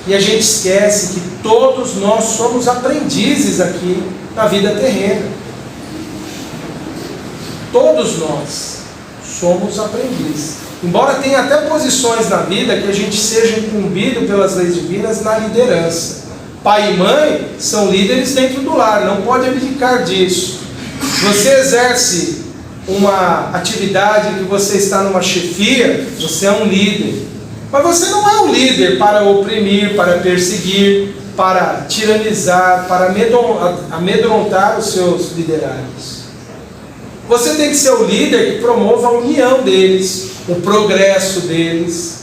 S1: E a gente esquece que todos nós somos aprendizes aqui na vida terrena. Todos nós somos aprendizes. Embora tenha até posições na vida que a gente seja incumbido pelas leis divinas na liderança. Pai e mãe são líderes dentro do lar, não pode abdicar disso. Você exerce uma atividade que você está numa chefia, você é um líder. Mas você não é um líder para oprimir, para perseguir, para tiranizar, para amedrontar os seus liderados. Você tem que ser o líder que promova a união deles, o progresso deles.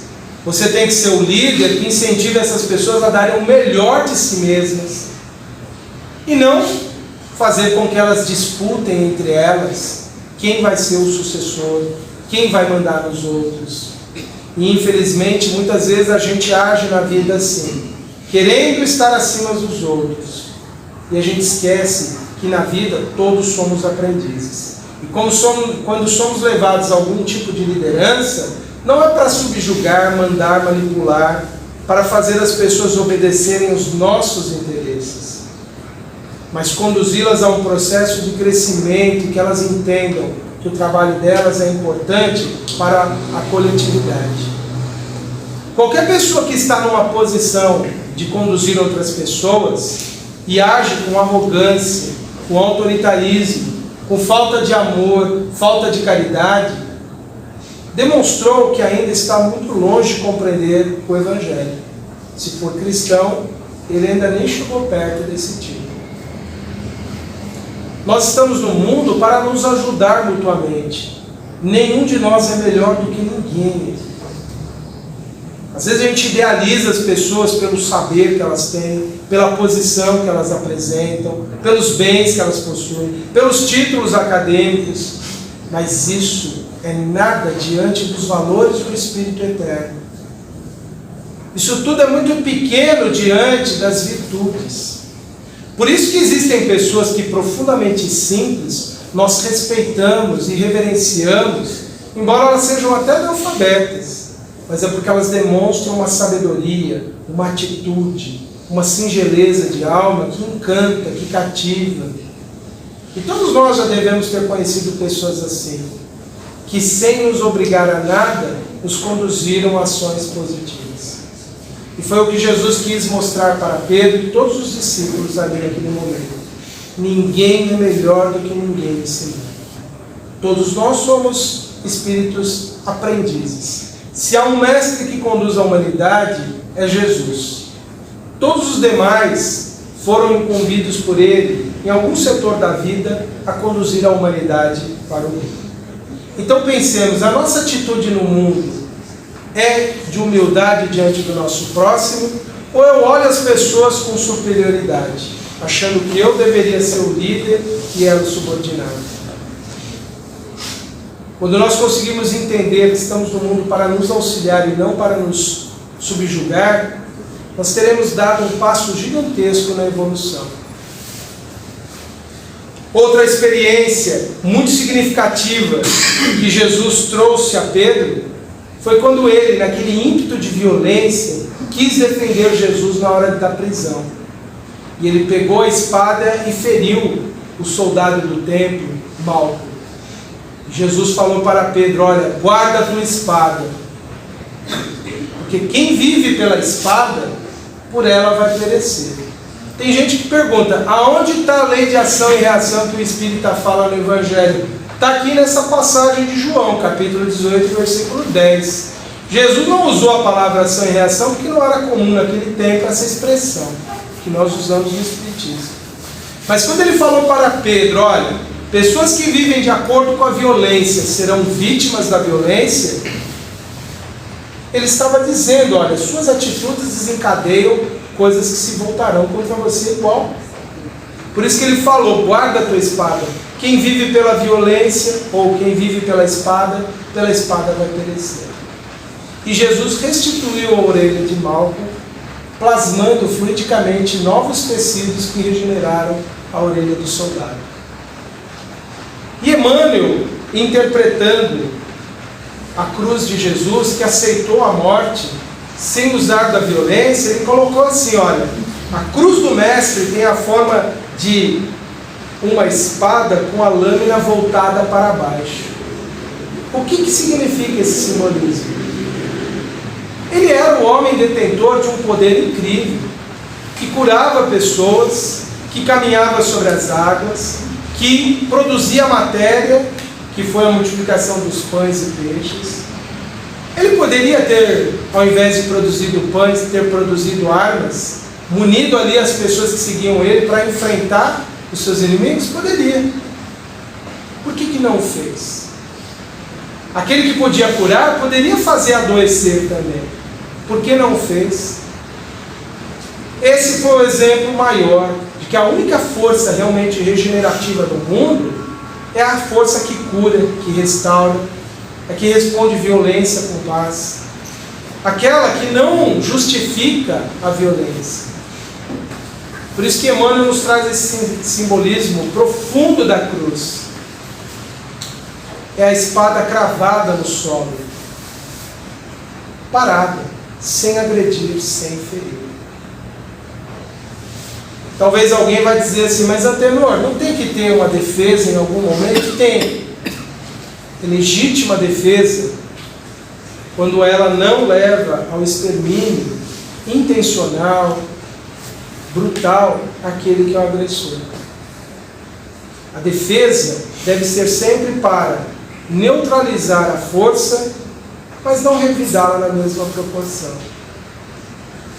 S1: Você tem que ser o líder que incentive essas pessoas a darem o melhor de si mesmas. E não fazer com que elas disputem entre elas quem vai ser o sucessor, quem vai mandar nos outros. E infelizmente muitas vezes a gente age na vida assim, querendo estar acima dos outros. E a gente esquece que na vida todos somos aprendizes. E quando somos levados a algum tipo de liderança, não é para subjugar, mandar, manipular, para fazer as pessoas obedecerem aos nossos interesses, mas conduzi-las a um processo de crescimento, que elas entendam que o trabalho delas é importante para a coletividade. Qualquer pessoa que está numa posição de conduzir outras pessoas e age com arrogância, com autoritarismo, com falta de amor, falta de caridade, demonstrou que ainda está muito longe de compreender o Evangelho. Se for cristão, ele ainda nem chegou perto desse tipo. Nós estamos no mundo para nos ajudar mutuamente. Nenhum de nós é melhor do que ninguém. Às vezes a gente idealiza as pessoas pelo saber que elas têm, pela posição que elas apresentam, pelos bens que elas possuem, pelos títulos acadêmicos, mas isso é nada diante dos valores do Espírito Eterno. Isso tudo é muito pequeno diante das virtudes. Por isso que existem pessoas que profundamente simples, nós respeitamos e reverenciamos, embora elas sejam até analfabetas, mas é porque elas demonstram uma sabedoria, uma atitude, uma singeleza de alma que encanta, que cativa. E todos nós já devemos ter conhecido pessoas assim, que sem nos obrigar a nada, nos conduziram a ações positivas. E foi o que Jesus quis mostrar para Pedro e todos os discípulos ali naquele momento. Ninguém é melhor do que ninguém nesse mundo. Todos nós somos espíritos aprendizes. Se há um mestre que conduz a humanidade, é Jesus. Todos os demais foram incumbidos por ele, em algum setor da vida, a conduzir a humanidade para o mundo. Então pensemos, a nossa atitude no mundo é de humildade diante do nosso próximo, ou eu olho as pessoas com superioridade, achando que eu deveria ser o líder e ela o subordinado? Quando nós conseguimos entender que estamos no mundo para nos auxiliar e não para nos subjugar, nós teremos dado um passo gigantesco na evolução. Outra experiência muito significativa que Jesus trouxe a Pedro foi quando ele, naquele ímpeto de violência, quis defender Jesus na hora da prisão. E ele pegou a espada e feriu o soldado do templo, Malco. Jesus falou para Pedro: olha, guarda a tua espada, porque quem vive pela espada, por ela vai perecer. Tem gente que pergunta, aonde está a lei de ação e reação que o Espírita fala no Evangelho? Está aqui nessa passagem de João, capítulo 18, versículo 10. Jesus não usou a palavra ação e reação porque não era comum naquele tempo essa expressão que nós usamos no Espiritismo. Mas quando ele falou para Pedro, olha, pessoas que vivem de acordo com a violência serão vítimas da violência, ele estava dizendo, olha, suas atitudes desencadeiam coisas que se voltarão contra você igual. Por isso que ele falou, guarda a tua espada. Quem vive pela violência, ou quem vive pela espada vai perecer. E Jesus restituiu a orelha de Malco, plasmando fluidicamente novos tecidos que regeneraram a orelha do soldado. E Emmanuel, interpretando a cruz de Jesus, que aceitou a morte sem usar da violência, ele colocou assim, olha, a cruz do Mestre tem a forma de uma espada com a lâmina voltada para baixo. O que significa esse simbolismo? Ele era o homem detentor de um poder incrível, que curava pessoas, que caminhava sobre as águas, que produzia matéria, que foi a multiplicação dos pães e peixes. Ele poderia ter, ao invés de produzido pães, ter produzido armas, munido ali as pessoas que seguiam ele para enfrentar os seus inimigos? Poderia. Por que não fez? Aquele que podia curar, poderia fazer adoecer também. Por que não fez? Esse foi o exemplo maior de que a única força realmente regenerativa do mundo é a força que cura, que restaura, é que responde violência com paz. Aquela que não justifica a violência. Por isso que Emmanuel nos traz esse simbolismo profundo da cruz. É a espada cravada no solo, parada, sem agredir, sem ferir. Talvez alguém vai dizer assim, mas Antenor, não tem que ter uma defesa em algum momento? Tem. Legítima defesa, quando ela não leva ao extermínio intencional, brutal, aquele que é o agressor. A defesa deve ser sempre para neutralizar a força, mas não revidá-la na mesma proporção.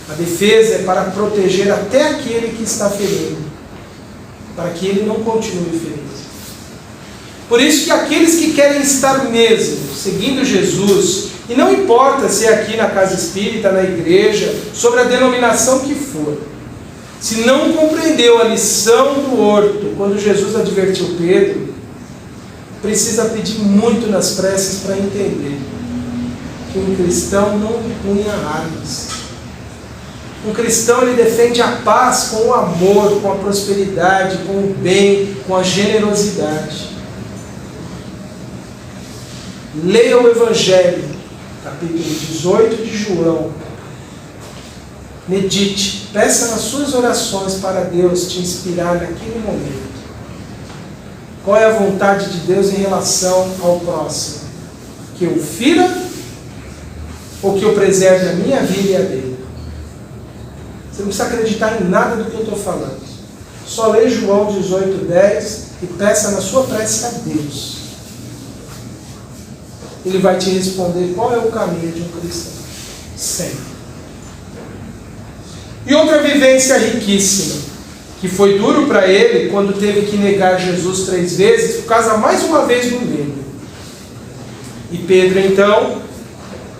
S1: A defesa é para proteger até aquele que está ferindo, para que ele não continue ferindo. Por isso que aqueles que querem estar mesmo seguindo Jesus, e não importa se é aqui na casa espírita, na igreja, sobre a denominação que for, se não compreendeu a lição do horto, quando Jesus advertiu Pedro, precisa pedir muito nas preces para entender que um cristão não punha armas. Um cristão, ele defende a paz com o amor, com a prosperidade, com o bem, com a generosidade. Leia o Evangelho, capítulo 18 de João. Medite, peça nas suas orações para Deus te inspirar naquele momento. Qual é a vontade de Deus em relação ao próximo? Que eu fira ou que eu preserve a minha vida e a dele? Você não precisa acreditar em nada do que eu estou falando. Só lê João 18:10 e peça na sua prece a Deus. Ele vai te responder qual é o caminho de um cristão. Sempre. E outra vivência riquíssima, que foi duro para ele quando teve que negar Jesus 3 vezes, por causa mais uma vez do medo. E Pedro então,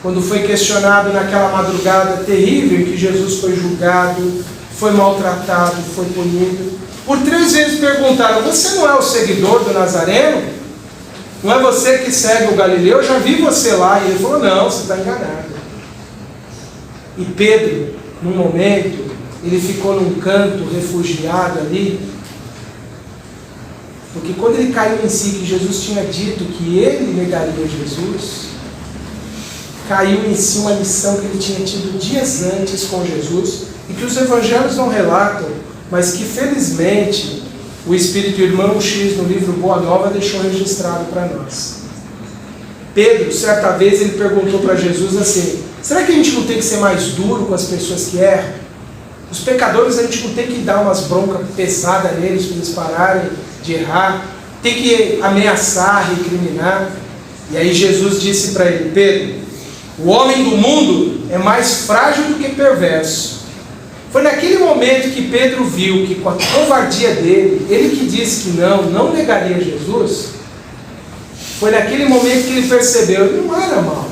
S1: quando foi questionado naquela madrugada terrível em que Jesus foi julgado, foi maltratado, foi punido, por 3 vezes perguntaram, você não é o seguidor do Nazareno? Não é você que segue o Galileu? Eu já vi você lá. E ele falou, não, você está enganado. E Pedro, num momento, ele ficou num canto, refugiado ali, porque quando ele caiu em si, que Jesus tinha dito que ele negaria Jesus, caiu em si uma lição que ele tinha tido dias antes com Jesus, e que os evangelhos não relatam, mas que felizmente o Espírito Irmão X, no livro Boa Nova, deixou registrado para nós. Pedro, certa vez, ele perguntou para Jesus assim, será que a gente não tem que ser mais duro com as pessoas que erram? Os pecadores, a gente não tem que dar umas broncas pesadas neles para eles pararem de errar? Tem que ameaçar, recriminar? E aí Jesus disse para ele, Pedro, o homem do mundo é mais frágil do que perverso. Foi naquele momento que Pedro viu que com a covardia dele, ele que disse que não negaria Jesus, foi naquele momento que ele percebeu, ele não era mau.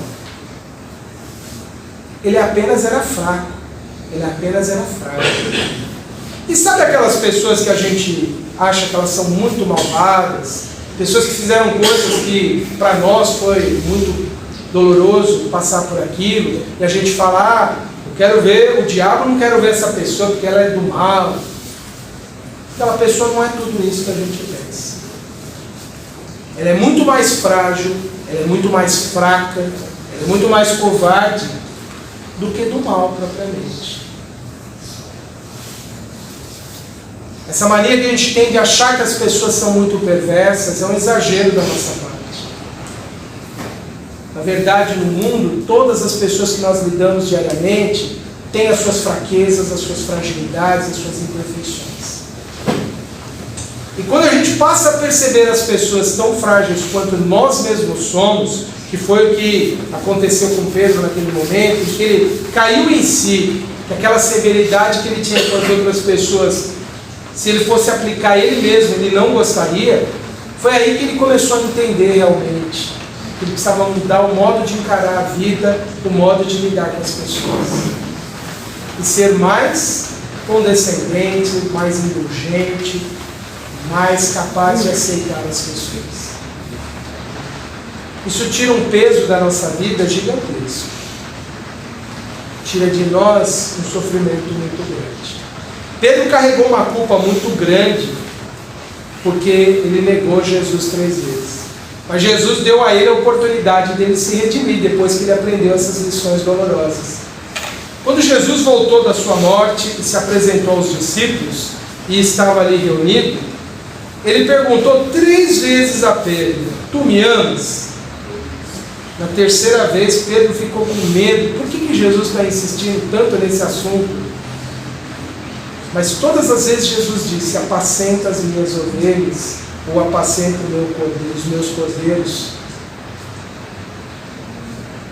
S1: Ele apenas era fraco. Ele apenas era frágil. E sabe aquelas pessoas que a gente acha que elas são muito malvadas, pessoas que fizeram coisas que para nós foi muito doloroso passar por aquilo, e a gente fala, eu quero ver o diabo, não quero ver essa pessoa porque ela é do mal. Aquela pessoa não é tudo isso que a gente pensa. Ela é muito mais frágil, ela é muito mais fraca, ela é muito mais covarde do que do mal propriamente. Essa mania que a gente tem de achar que as pessoas são muito perversas é um exagero da nossa parte. Na verdade, no mundo, todas as pessoas que nós lidamos diariamente têm as suas fraquezas, as suas fragilidades, as suas imperfeições. E quando a gente passa a perceber as pessoas tão frágeis quanto nós mesmos somos, que foi o que aconteceu com Pedro naquele momento, em que ele caiu em si, que aquela severidade que ele tinha com as outras pessoas, se ele fosse aplicar ele mesmo, ele não gostaria, foi aí que ele começou a entender realmente que ele precisava mudar o modo de encarar a vida, o modo de lidar com as pessoas. E ser mais condescendente, mais indulgente, mais capaz de aceitar as pessoas. Isso tira um peso da nossa vida gigantesco. Tira de nós um sofrimento muito grande. Pedro carregou uma culpa muito grande, porque ele negou Jesus 3 vezes. Mas Jesus deu a ele a oportunidade dele se redimir, depois que ele aprendeu essas lições dolorosas. Quando Jesus voltou da sua morte e se apresentou aos discípulos, e estava ali reunido, ele perguntou 3 vezes a Pedro, tu me amas? Na terceira vez, Pedro ficou com medo. Por que Jesus está insistindo tanto nesse assunto? Mas todas as vezes Jesus disse, apacenta as minhas ovelhas, ou apacenta os meus cordeiros.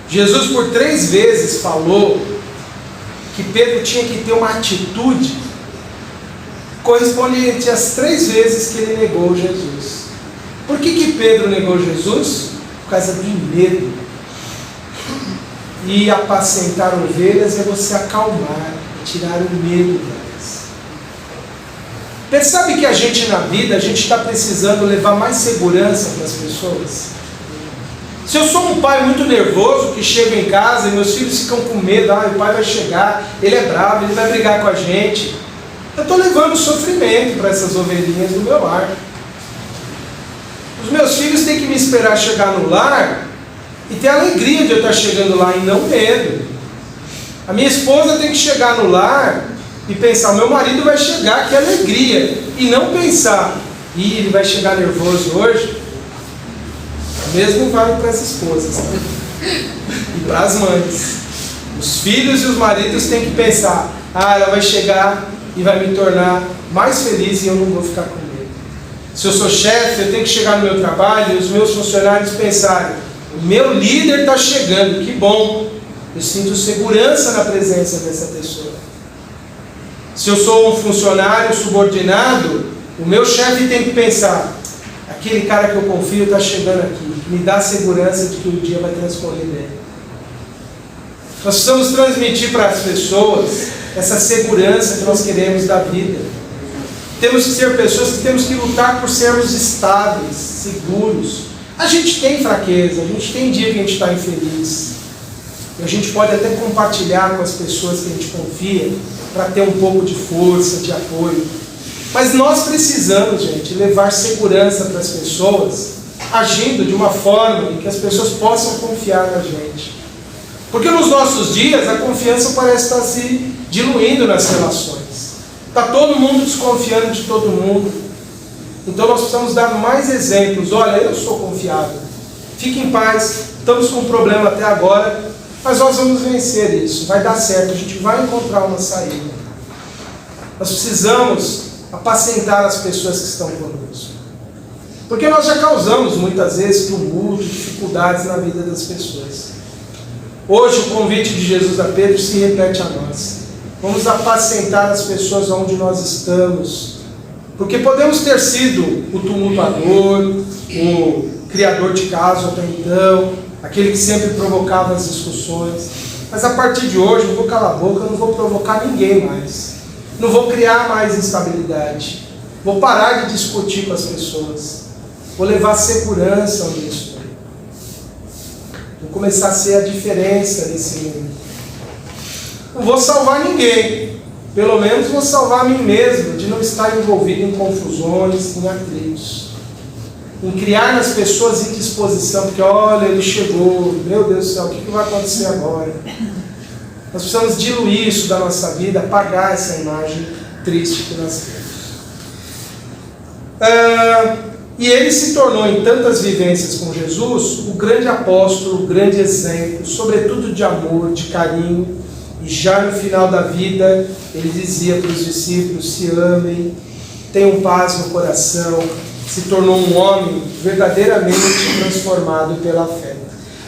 S1: Jesus por 3 vezes falou que Pedro tinha que ter uma atitude correspondente às 3 vezes que ele negou Jesus. Por que Pedro negou Jesus? Por causa do medo. E apacentar ovelhas é você acalmar, tirar o medo delas. Percebe que a gente na vida, a gente está precisando levar mais segurança para as pessoas? Se eu sou um pai muito nervoso, que chega em casa e meus filhos ficam com medo, o pai vai chegar, ele é bravo, ele vai brigar com a gente, eu estou levando sofrimento para essas ovelhinhas do meu lar. Os meus filhos têm que me esperar chegar no lar e ter alegria de eu estar chegando lá e não medo. A minha esposa tem que chegar no lar e pensar, meu marido vai chegar, que alegria, e não pensar, ele vai chegar nervoso hoje. O mesmo vale para as esposas, tá? E para as mães. Os filhos e os maridos têm que pensar, ela vai chegar e vai me tornar mais feliz e eu não vou ficar com medo. Se eu sou chefe, eu tenho que chegar no meu trabalho e os meus funcionários pensarem, o meu líder está chegando, que bom, eu sinto segurança na presença dessa pessoa. Se eu sou um funcionário subordinado, o meu chefe tem que pensar, aquele cara que eu confio está chegando aqui, me dá a segurança de que o dia vai transcorrer bem. Nós precisamos transmitir para as pessoas essa segurança que nós queremos da vida. Temos que ser pessoas que temos que lutar por sermos estáveis, seguros. A gente tem fraqueza, a gente tem dia que a gente está infeliz. E a gente pode até compartilhar com as pessoas que a gente confia, para ter um pouco de força, de apoio. Mas nós precisamos, gente, levar segurança para as pessoas, agindo de uma forma em que as pessoas possam confiar na gente. Porque nos nossos dias a confiança parece estar se diluindo nas relações. Está todo mundo desconfiando de todo mundo. Então nós precisamos dar mais exemplos. Olha, eu sou confiável. Fique em paz, estamos com um problema até agora, mas nós vamos vencer isso, vai dar certo, a gente vai encontrar uma saída. Nós precisamos apacentar as pessoas que estão conosco. Porque nós já causamos muitas vezes tumulto, dificuldades na vida das pessoas. Hoje o convite de Jesus a Pedro se repete a nós. Vamos apacentar as pessoas onde nós estamos. Porque podemos ter sido o tumultuador, o criador de caso até então, aquele que sempre provocava as discussões. Mas a partir de hoje eu vou calar a boca, eu não vou provocar ninguém mais. Não vou criar mais instabilidade. Vou parar de discutir com as pessoas. Vou levar segurança onde eu estou. Vou começar a ser a diferença nesse mundo. Não vou salvar ninguém. Pelo menos vou salvar a mim mesmo de não estar envolvido em confusões, em atritos. Em criar nas pessoas indisposição, porque olha, ele chegou, meu Deus do céu, o que vai acontecer agora? Nós precisamos diluir isso da nossa vida, apagar essa imagem triste que nós temos. E ele se tornou, em tantas vivências com Jesus, o grande apóstolo, o grande exemplo, sobretudo de amor, de carinho. E já no final da vida, ele dizia para os discípulos: se amem, tenham paz no coração. Se tornou um homem verdadeiramente transformado pela fé.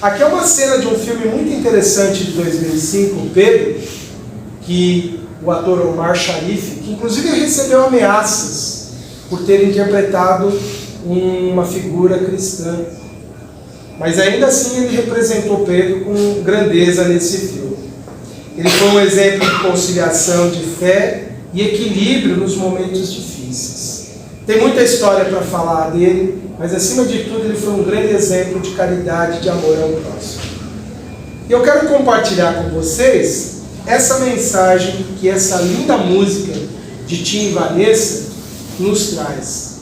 S1: Aqui é uma cena de um filme muito interessante de 2005, Pedro, que o ator Omar Sharif, que inclusive recebeu ameaças por ter interpretado uma figura cristã. Mas ainda assim ele representou Pedro com grandeza nesse filme. Ele foi um exemplo de conciliação, de fé e equilíbrio nos momentos difíceis. Tem muita história para falar dele, mas acima de tudo ele foi um grande exemplo de caridade, de amor ao próximo. E eu quero compartilhar com vocês essa mensagem que essa linda música de Tim e Vanessa nos traz.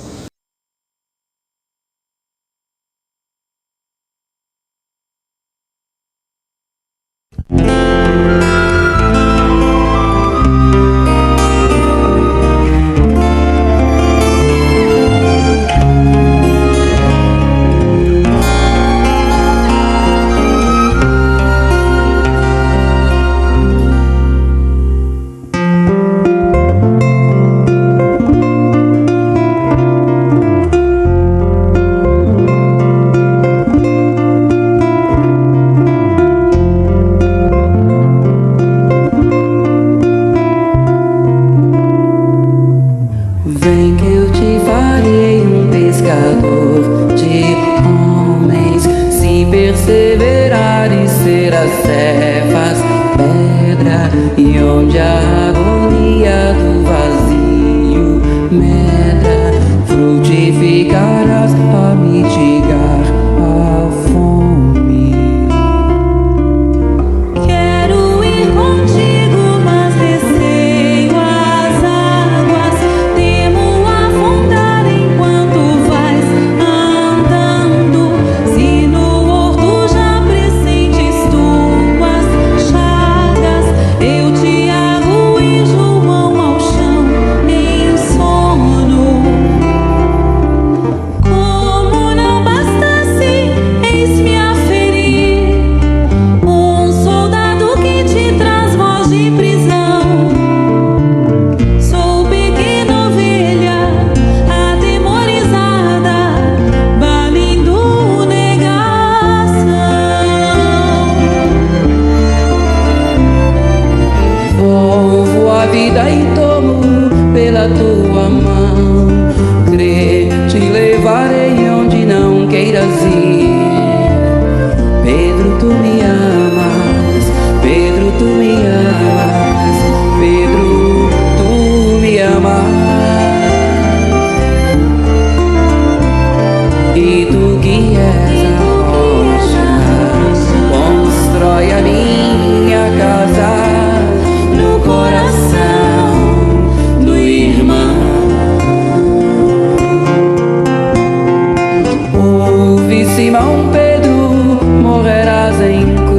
S2: Simão Pedro, morrerás em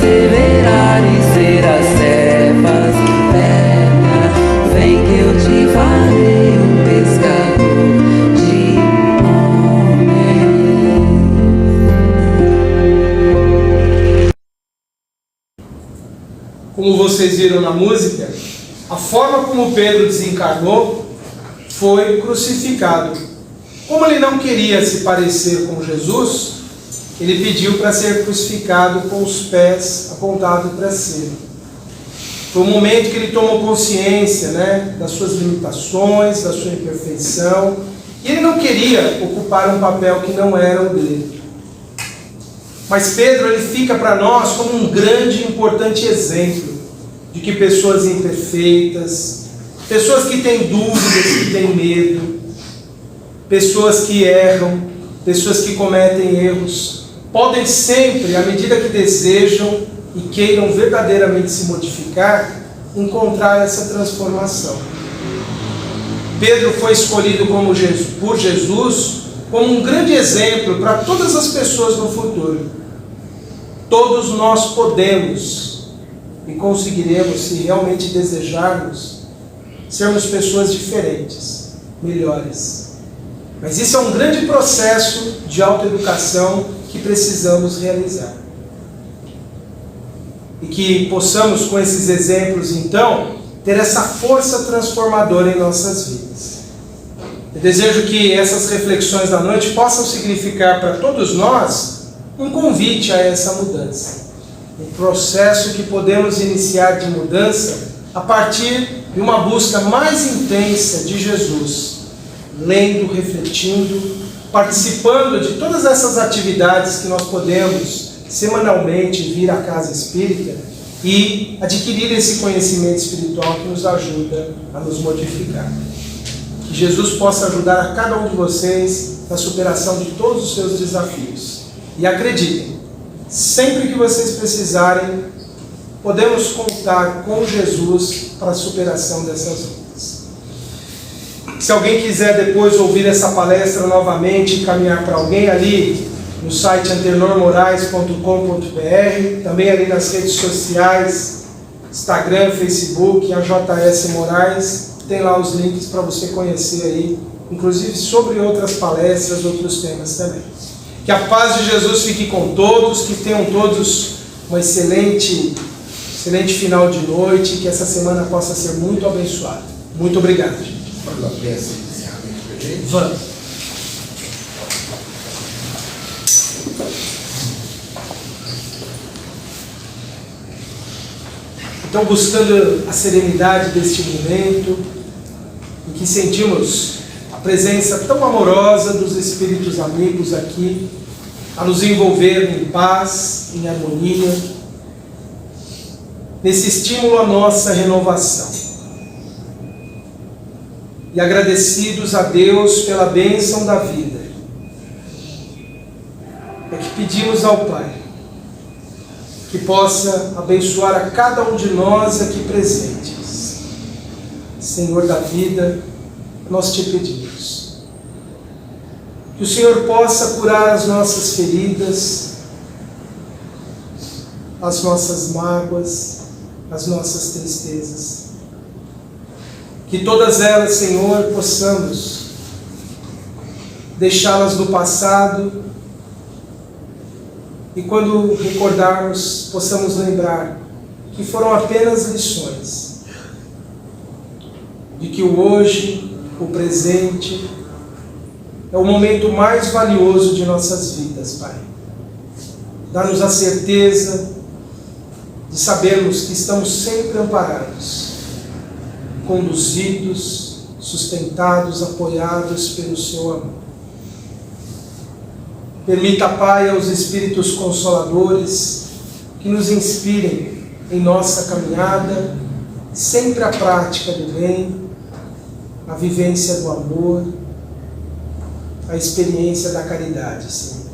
S2: perseverar e ser as servas. Pega, vem que eu te farei um pescador de homens.
S1: Como vocês viram na música, a forma como Pedro desencarnou foi crucificado. Como ele não queria se parecer com Jesus, ele pediu para ser crucificado com os pés apontados para cima. Foi um momento que ele tomou consciência, das suas limitações, da sua imperfeição, e ele não queria ocupar um papel que não era o dele. Mas Pedro, ele fica para nós como um grande e importante exemplo de que pessoas imperfeitas, pessoas que têm dúvidas, que têm medo, pessoas que erram, pessoas que cometem erros, podem sempre, à medida que desejam e queiram verdadeiramente se modificar, encontrar essa transformação. Pedro foi escolhido por Jesus como um grande exemplo para todas as pessoas no futuro. Todos nós podemos e conseguiremos, se realmente desejarmos, sermos pessoas diferentes, melhores. Mas isso é um grande processo de autoeducação que precisamos realizar. E que possamos, com esses exemplos, então, ter essa força transformadora em nossas vidas. Eu desejo que essas reflexões da noite possam significar para todos nós um convite a essa mudança. Um processo que podemos iniciar de mudança a partir de uma busca mais intensa de Jesus, lendo, refletindo, participando de todas essas atividades que nós podemos semanalmente vir à Casa Espírita e adquirir esse conhecimento espiritual que nos ajuda a nos modificar. Que Jesus possa ajudar a cada um de vocês na superação de todos os seus desafios. E acreditem, sempre que vocês precisarem, podemos contar com Jesus para a superação dessas lutas. Se alguém quiser depois ouvir essa palestra novamente e encaminhar para alguém, ali no site antenormorais.com.br, também ali nas redes sociais, Instagram, Facebook, a JS Moraes, tem lá os links para você conhecer aí, inclusive sobre outras palestras, outros temas também. Que a paz de Jesus fique com todos, que tenham todos um excelente final de noite, que essa semana possa ser muito abençoada. Muito obrigado, gente. Vamos. Então, buscando a serenidade deste momento, em que sentimos a presença tão amorosa dos Espíritos amigos aqui, a nos envolver em paz, em harmonia, nesse estímulo à nossa renovação. E agradecidos a Deus pela bênção da vida, é que pedimos ao Pai que possa abençoar a cada um de nós aqui presentes. Senhor da vida, nós te pedimos que o Senhor possa curar as nossas feridas, as nossas mágoas, as nossas tristezas. Que todas elas, Senhor, possamos deixá-las no passado e quando recordarmos, possamos lembrar que foram apenas lições, de que o hoje, o presente, é o momento mais valioso de nossas vidas, Pai. Dá-nos a certeza de sabermos que estamos sempre amparados, conduzidos, sustentados, apoiados pelo Seu amor. Permita, Pai, aos Espíritos Consoladores que nos inspirem em nossa caminhada, sempre a prática do bem, a vivência do amor, a experiência da caridade, Senhor.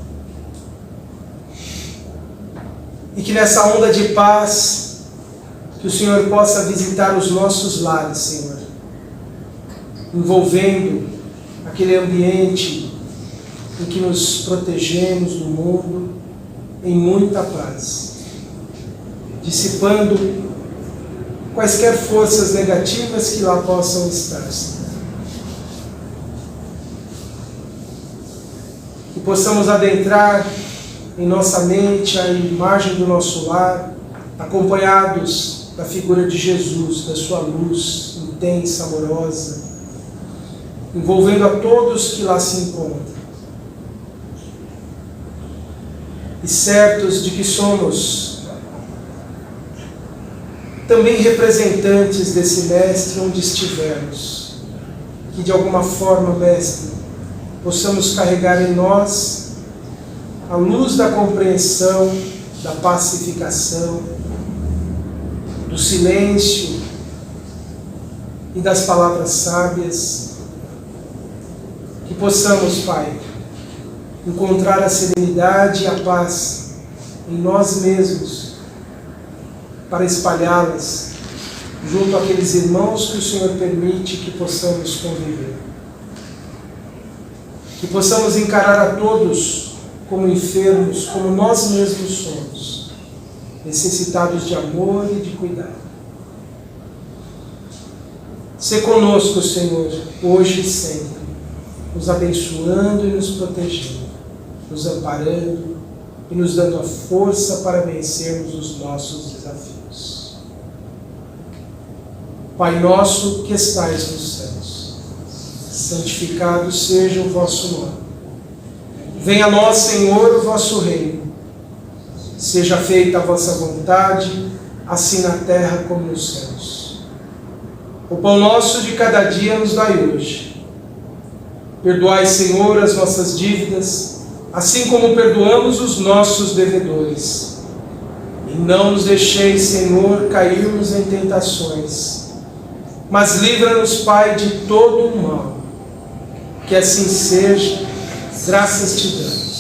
S1: E que nessa onda de paz, que o Senhor possa visitar os nossos lares, Senhor, envolvendo aquele ambiente em que nos protegemos do mundo em muita paz. dissipando quaisquer forças negativas que lá possam estar. Que possamos adentrar em nossa mente a imagem do nosso lar, acompanhados da figura de Jesus, da sua luz intensa, amorosa, envolvendo a todos que lá se encontram. E certos de que somos também representantes desse Mestre onde estivermos, que de alguma forma, Mestre, possamos carregar em nós a luz da compreensão, da pacificação, do silêncio e das palavras sábias, que possamos, Pai, encontrar a serenidade e a paz em nós mesmos, para espalhá-las junto àqueles irmãos que o Senhor permite que possamos conviver. Que possamos encarar a todos como enfermos, como nós mesmos somos, necessitados de amor e de cuidado. Sê conosco, Senhor, hoje e sempre, nos abençoando e nos protegendo, nos amparando e nos dando a força para vencermos os nossos desafios. Pai nosso que estais nos céus, santificado seja o vosso nome. Venha a nós, Senhor, o vosso reino. Seja feita a vossa vontade, assim na terra como nos céus. O pão nosso de cada dia nos dai hoje. Perdoai, Senhor, as nossas dívidas, assim como perdoamos os nossos devedores. E não nos deixeis, Senhor, cairmos em tentações, mas livra-nos, Pai, de todo o mal. Que assim seja, graças te damos.